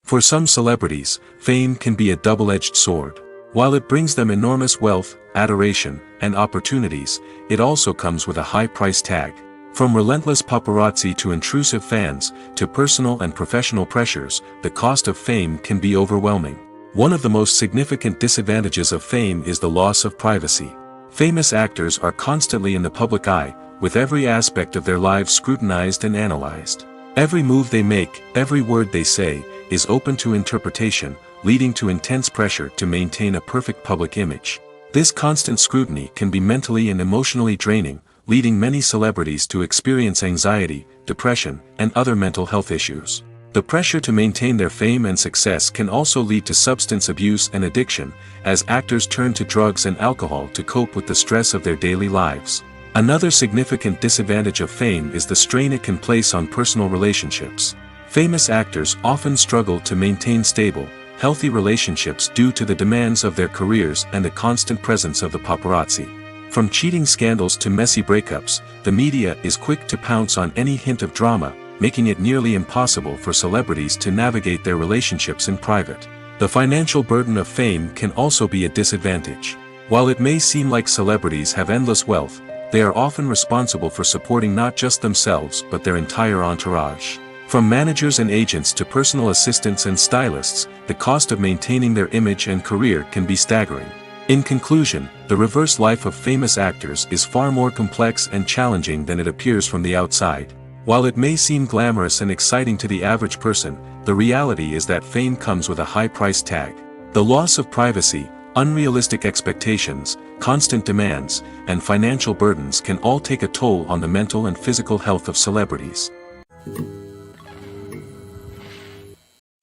For some celebrities, fame can be a double-edged sword. While it brings them enormous wealth, adoration, and opportunities, it also comes with a high price tag. From relentless paparazzi to intrusive fans, to personal and professional pressures, the cost of fame can be overwhelming. One of the most significant disadvantages of fame is the loss of privacy. Famous actors are constantly in the public eye, with every aspect of their lives scrutinized and analyzed. Every move they make, every word they say, is open to interpretation, leading to intense pressure to maintain a perfect public image. This constant scrutiny can be mentally and emotionally draining, leading many celebrities to experience anxiety, depression, and other mental health issues. The pressure to maintain their fame and success can also lead to substance abuse and addiction, as actors turn to drugs and alcohol to cope with the stress of their daily lives. Another significant disadvantage of fame is the strain it can place on personal relationships. Famous actors often struggle to maintain stable, healthy relationships due to the demands of their careers and the constant presence of the paparazzi. From cheating scandals to messy breakups, the media is quick to pounce on any hint of drama, making it nearly impossible for celebrities to navigate their relationships in private. The financial burden of fame can also be a disadvantage. While it may seem like celebrities have endless wealth, they are often responsible for supporting not just themselves but their entire entourage. From managers and agents to personal assistants and stylists, the cost of maintaining their image and career can be staggering. In conclusion, the reverse life of famous actors is far more complex and challenging than it appears from the outside. While it may seem glamorous and exciting to the average person, the reality is that fame comes with a high price tag. The loss of privacy, unrealistic expectations, constant demands, and financial burdens can all take a toll on the mental and physical health of celebrities.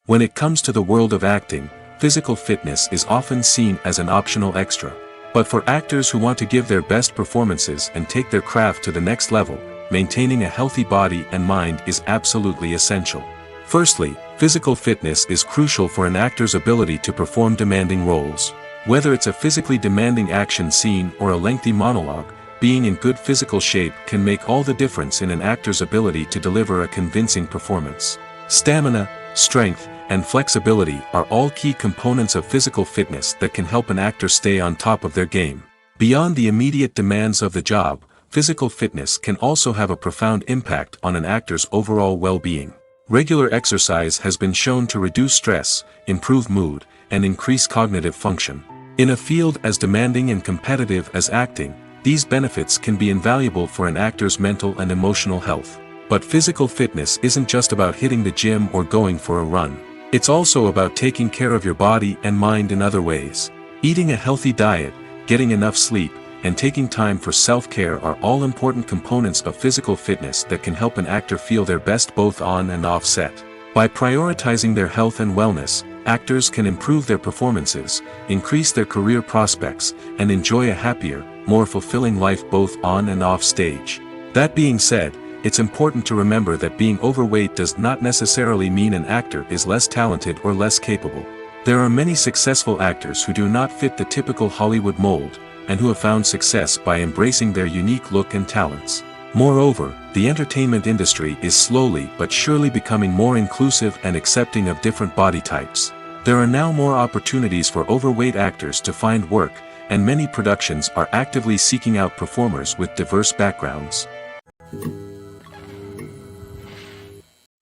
When it comes to the world of acting, physical fitness is often seen as an optional extra. But for actors who want to give their best performances and take their craft to the next level, maintaining a healthy body and mind is absolutely essential. Firstly, physical fitness is crucial for an actor's ability to perform demanding roles. Whether it's a physically demanding action scene or a lengthy monologue, being in good physical shape can make all the difference in an actor's ability to deliver a convincing performance. Stamina, strength, and flexibility are all key components of physical fitness that can help an actor stay on top of their game. Beyond the immediate demands of the job, physical fitness can also have a profound impact on an actor's overall well-being. Regular exercise has been shown to reduce stress, improve mood, and increase cognitive function. In a field as demanding and competitive as acting, these benefits can be invaluable for an actor's mental and emotional health. But physical fitness isn't just about hitting the gym or going for a run. It's also about taking care of your body and mind in other ways. Eating a healthy diet, getting enough sleep, and taking time for self-care are all important components of physical fitness that can help an actor feel their best both on and off set. By prioritizing their health and wellness, actors can improve their performances, increase their career prospects, and enjoy a happier, more fulfilling life both on and off stage. That being said, it's important to remember that being overweight does not necessarily mean an actor is less talented or less capable. There are many successful actors who do not fit the typical Hollywood mold, and who have found success by embracing their unique look and talents. Moreover, the entertainment industry is slowly but surely becoming more inclusive and accepting of different body types. There are now more opportunities for overweight actors to find work, and many productions are actively seeking out performers with diverse backgrounds.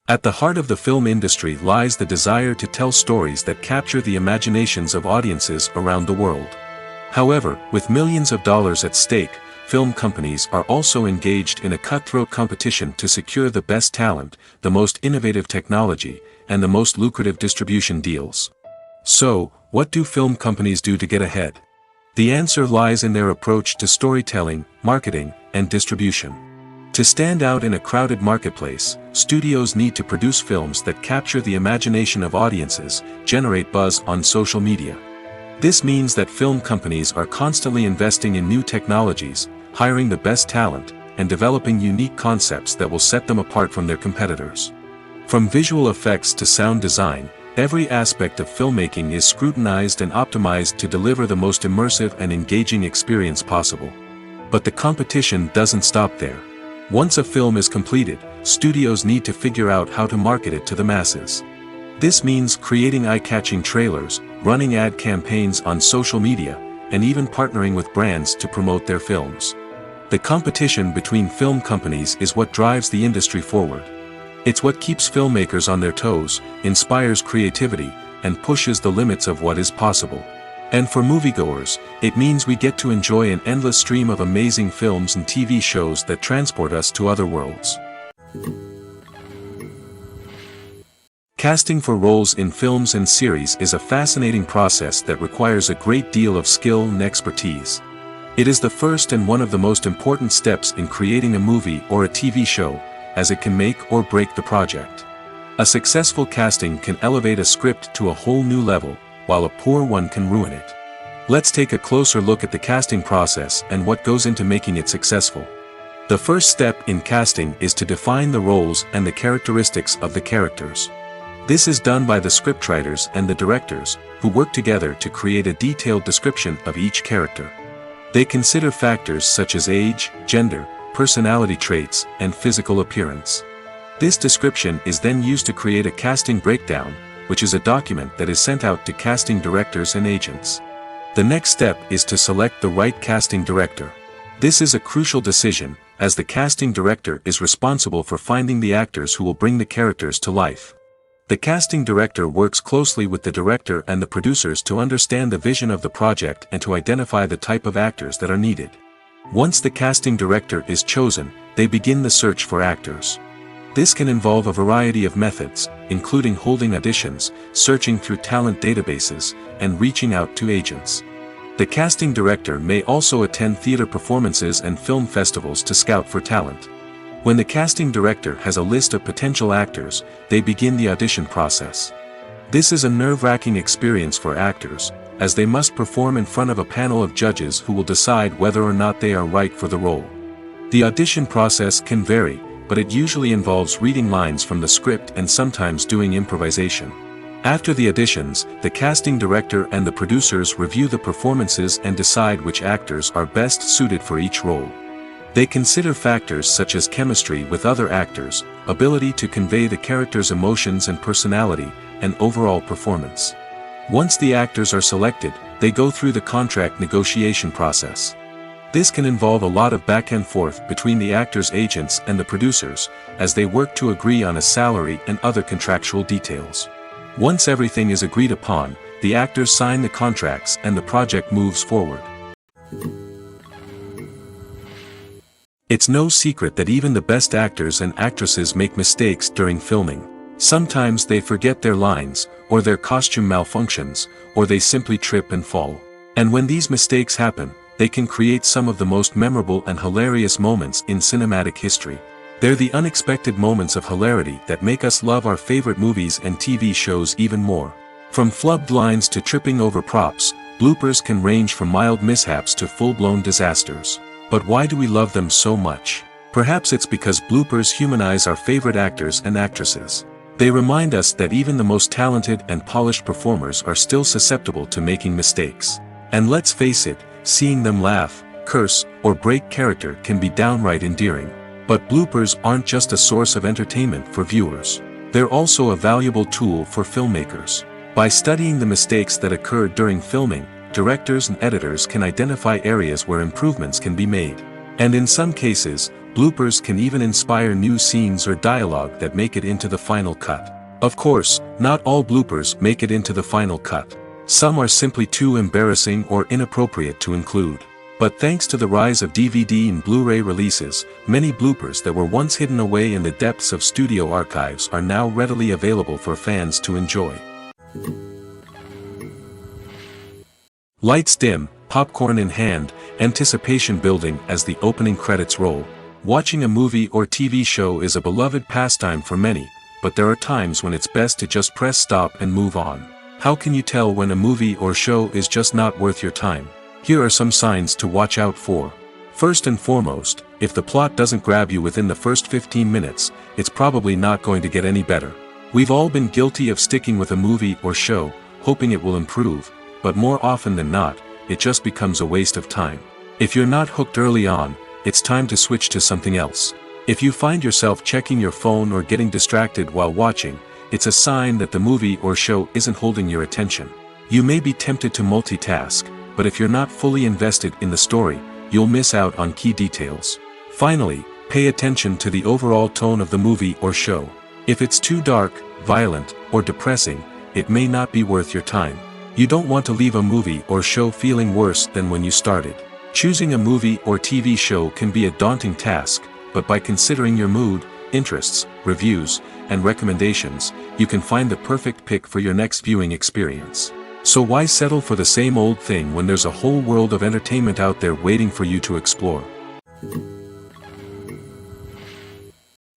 At the heart of the film industry lies the desire to tell stories that capture the imaginations of audiences around the world. However, with millions of dollars at stake, film companies are also engaged in a cutthroat competition to secure the best talent, the most innovative technology, and the most lucrative distribution deals. So, what do film companies do to get ahead? The answer lies in their approach to storytelling, marketing, and distribution. To stand out in a crowded marketplace, studios need to produce films that capture the imagination of audiences, generate buzz on social media. This means that film companies are constantly investing in new technologies, hiring the best talent, and developing unique concepts that will set them apart from their competitors. From visual effects to sound design, every aspect of filmmaking is scrutinized and optimized to deliver the most immersive and engaging experience possible. But the competition doesn't stop there. Once a film is completed, studios need to figure out how to market it to the masses. This means creating eye-catching trailers, running ad campaigns on social media, and even partnering with brands to promote their films. The competition between film companies is what drives the industry forward. It's what keeps filmmakers on their toes, inspires creativity, and pushes the limits of what is possible. And for moviegoers, it means we get to enjoy an endless stream of amazing films and TV shows that transport us to other worlds. Casting for roles in films and series is a fascinating process that requires a great deal of skill and expertise. It is the first and one of the most important steps in creating a movie or a TV show, as it can make or break the project. A successful casting can elevate a script to a whole new level, while a poor one can ruin it. Let's take a closer look at the casting process and what goes into making it successful. The first step in casting is to define the roles and the characteristics of the characters. This is done by the scriptwriters and the directors, who work together to create a detailed description of each character. They consider factors such as age, gender, personality traits, and physical appearance. This description is then used to create a casting breakdown, which is a document that is sent out to casting directors and agents. The next step is to select the right casting director. This is a crucial decision, as the casting director is responsible for finding the actors who will bring the characters to life. The casting director works closely with the director and the producers to understand the vision of the project and to identify the type of actors that are needed. Once the casting director is chosen, they begin the search for actors. This can involve a variety of methods, including holding auditions, searching through talent databases, and reaching out to agents. The casting director may also attend theater performances and film festivals to scout for talent. When the casting director has a list of potential actors, they begin the audition process. This is a nerve-wracking experience for actors, as they must perform in front of a panel of judges who will decide whether or not they are right for the role. The audition process can vary, but it usually involves reading lines from the script and sometimes doing improvisation. After the auditions, the casting director and the producers review the performances and decide which actors are best suited for each role. They consider factors such as chemistry with other actors, ability to convey the character's emotions and personality, and overall performance. Once the actors are selected, they go through the contract negotiation process. This can involve a lot of back and forth between the actors' agents and the producers, as they work to agree on a salary and other contractual details. Once everything is agreed upon, the actors sign the contracts and the project moves forward. It's no secret that even the best actors and actresses make mistakes during filming. Sometimes they forget their lines, or their costume malfunctions, or they simply trip and fall. And when these mistakes happen, they can create some of the most memorable and hilarious moments in cinematic history. They're the unexpected moments of hilarity that make us love our favorite movies and TV shows even more. From flubbed lines to tripping over props, bloopers can range from mild mishaps to full-blown disasters. But why do we love them so much? Perhaps it's because bloopers humanize our favorite actors and actresses. They remind us that even the most talented and polished performers are still susceptible to making mistakes. And let's face it, seeing them laugh, curse, or break character can be downright endearing. But bloopers aren't just a source of entertainment for viewers. They're also a valuable tool for filmmakers. By studying the mistakes that occurred during filming, directors and editors can identify areas where improvements can be made. And in some cases, bloopers can even inspire new scenes or dialogue that make it into the final cut. Of course, not all bloopers make it into the final cut. Some are simply too embarrassing or inappropriate to include. But thanks to the rise of DVD and Blu-ray releases, many bloopers that were once hidden away in the depths of studio archives are now readily available for fans to enjoy. Lights dim, popcorn in hand, anticipation building as the opening credits roll. Watching a movie or TV show is a beloved pastime for many, but there are times when it's best to just press stop and move on. How can you tell when a movie or show is just not worth your time? Here are some signs to watch out for. First and foremost, if the plot doesn't grab you within the first 15 minutes, it's probably not going to get any better. We've all been guilty of sticking with a movie or show, hoping it will improve, but more often than not, it just becomes a waste of time. If you're not hooked early on, it's time to switch to something else. If you find yourself checking your phone or getting distracted while watching, it's a sign that the movie or show isn't holding your attention. You may be tempted to multitask, but if you're not fully invested in the story, you'll miss out on key details. Finally, pay attention to the overall tone of the movie or show. If it's too dark, violent, or depressing, it may not be worth your time. You don't want to leave a movie or show feeling worse than when you started. Choosing a movie or TV show can be a daunting task, but by considering your mood, interests, reviews, and recommendations, you can find the perfect pick for your next viewing experience. So why settle for the same old thing when there's a whole world of entertainment out there waiting for you to explore?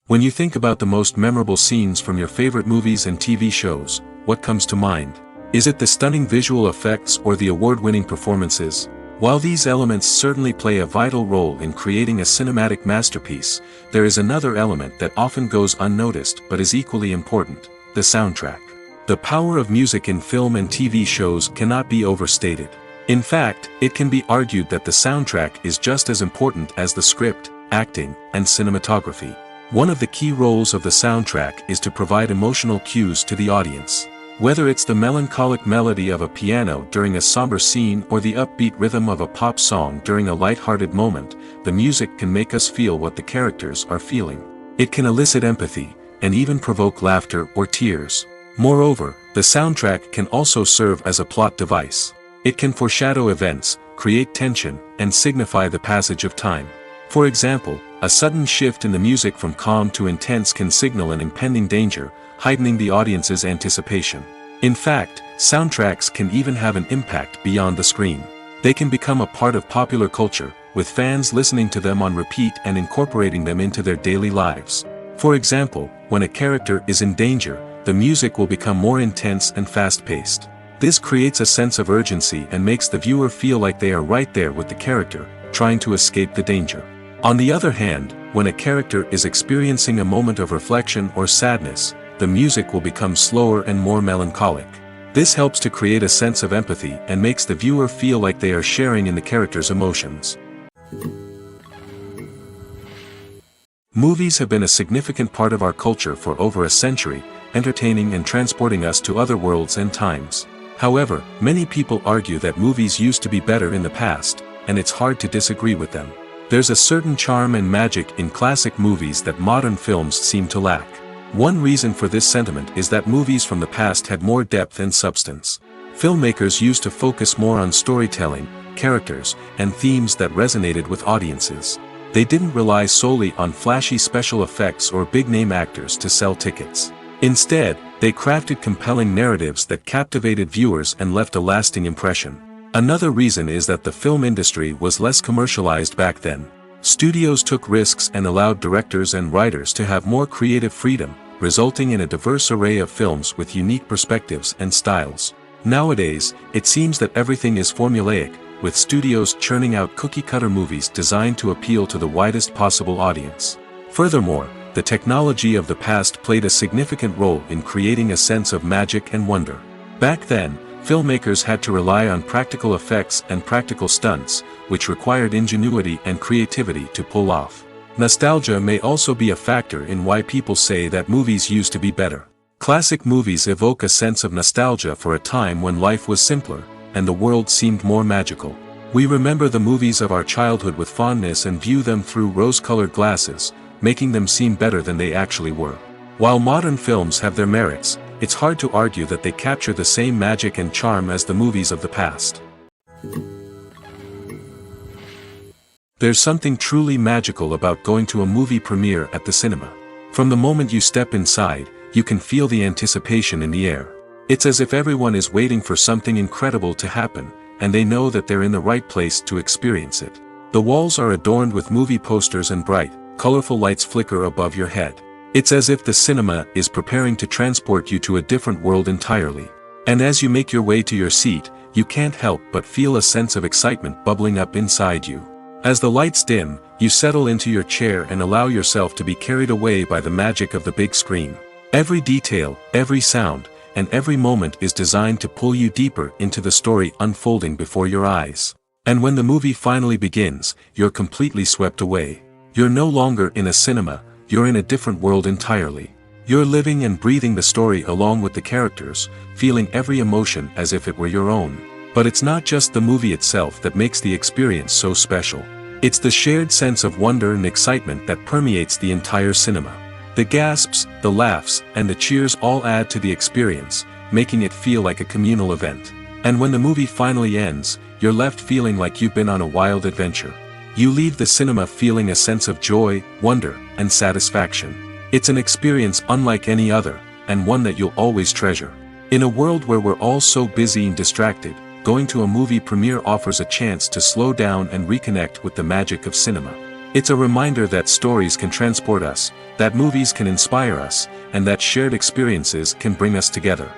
When you think about the most memorable scenes from your favorite movies and TV shows, what comes to mind? Is it the stunning visual effects or the award-winning performances? While these elements certainly play a vital role in creating a cinematic masterpiece, there is another element that often goes unnoticed but is equally important: the soundtrack. The power of music in film and TV shows cannot be overstated. In fact, it can be argued that the soundtrack is just as important as the script, acting, and cinematography. One of the key roles of the soundtrack is to provide emotional cues to the audience. Whether it's the melancholic melody of a piano during a somber scene or the upbeat rhythm of a pop song during a light-hearted moment, the music can make us feel what the characters are feeling. It can elicit empathy, and even provoke laughter or tears. Moreover, the soundtrack can also serve as a plot device. It can foreshadow events, create tension, and signify the passage of time. For example, a sudden shift in the music from calm to intense can signal an impending danger, heightening the audience's anticipation. In fact, soundtracks can even have an impact beyond the screen. They can become a part of popular culture, with fans listening to them on repeat and incorporating them into their daily lives. For example, when a character is in danger, the music will become more intense and fast-paced. This creates a sense of urgency and makes the viewer feel like they are right there with the character, trying to escape the danger. On the other hand, when a character is experiencing a moment of reflection or sadness, the music will become slower and more melancholic. This helps to create a sense of empathy and makes the viewer feel like they are sharing in the character's emotions. Movies have been a significant part of our culture for over a century, entertaining and transporting us to other worlds and times. However, many people argue that movies used to be better in the past, and it's hard to disagree with them. There's a certain charm and magic in classic movies that modern films seem to lack. One reason for this sentiment is that movies from the past had more depth and substance. Filmmakers used to focus more on storytelling, characters, and themes that resonated with audiences. They didn't rely solely on flashy special effects or big-name actors to sell tickets. Instead, they crafted compelling narratives that captivated viewers and left a lasting impression. Another reason is that the film industry was less commercialized back then. Studios took risks and allowed directors and writers to have more creative freedom, resulting in a diverse array of films with unique perspectives and styles. Nowadays, it seems that everything is formulaic, with studios churning out cookie-cutter movies designed to appeal to the widest possible audience. Furthermore, the technology of the past played a significant role in creating a sense of magic and wonder. Back then, filmmakers had to rely on practical effects and practical stunts, which required ingenuity and creativity to pull off. Nostalgia may also be a factor in why people say that movies used to be better. Classic movies evoke a sense of nostalgia for a time when life was simpler, and the world seemed more magical. We remember the movies of our childhood with fondness and view them through rose-colored glasses, making them seem better than they actually were. While modern films have their merits, it's hard to argue that they capture the same magic and charm as the movies of the past. There's something truly magical about going to a movie premiere at the cinema. From the moment you step inside, you can feel the anticipation in the air. It's as if everyone is waiting for something incredible to happen, and they know that they're in the right place to experience it. The walls are adorned with movie posters and bright, colorful lights flicker above your head. It's as if the cinema is preparing to transport you to a different world entirely. And as you make your way to your seat, you can't help but feel a sense of excitement bubbling up inside you. As the lights dim, you settle into your chair and allow yourself to be carried away by the magic of the big screen. Every detail, every sound, and every moment is designed to pull you deeper into the story unfolding before your eyes. And when the movie finally begins, you're completely swept away. You're no longer in a cinema, you're in a different world entirely. You're living and breathing the story along with the characters, feeling every emotion as if it were your own. But it's not just the movie itself that makes the experience so special. It's the shared sense of wonder and excitement that permeates the entire cinema. The gasps, the laughs, and the cheers all add to the experience, making it feel like a communal event. And when the movie finally ends, you're left feeling like you've been on a wild adventure. You leave the cinema feeling a sense of joy, wonder, and satisfaction. It's an experience unlike any other, and one that you'll always treasure. In a world where we're all so busy and distracted, going to a movie premiere offers a chance to slow down and reconnect with the magic of cinema. It's a reminder that stories can transport us, that movies can inspire us, and that shared experiences can bring us together.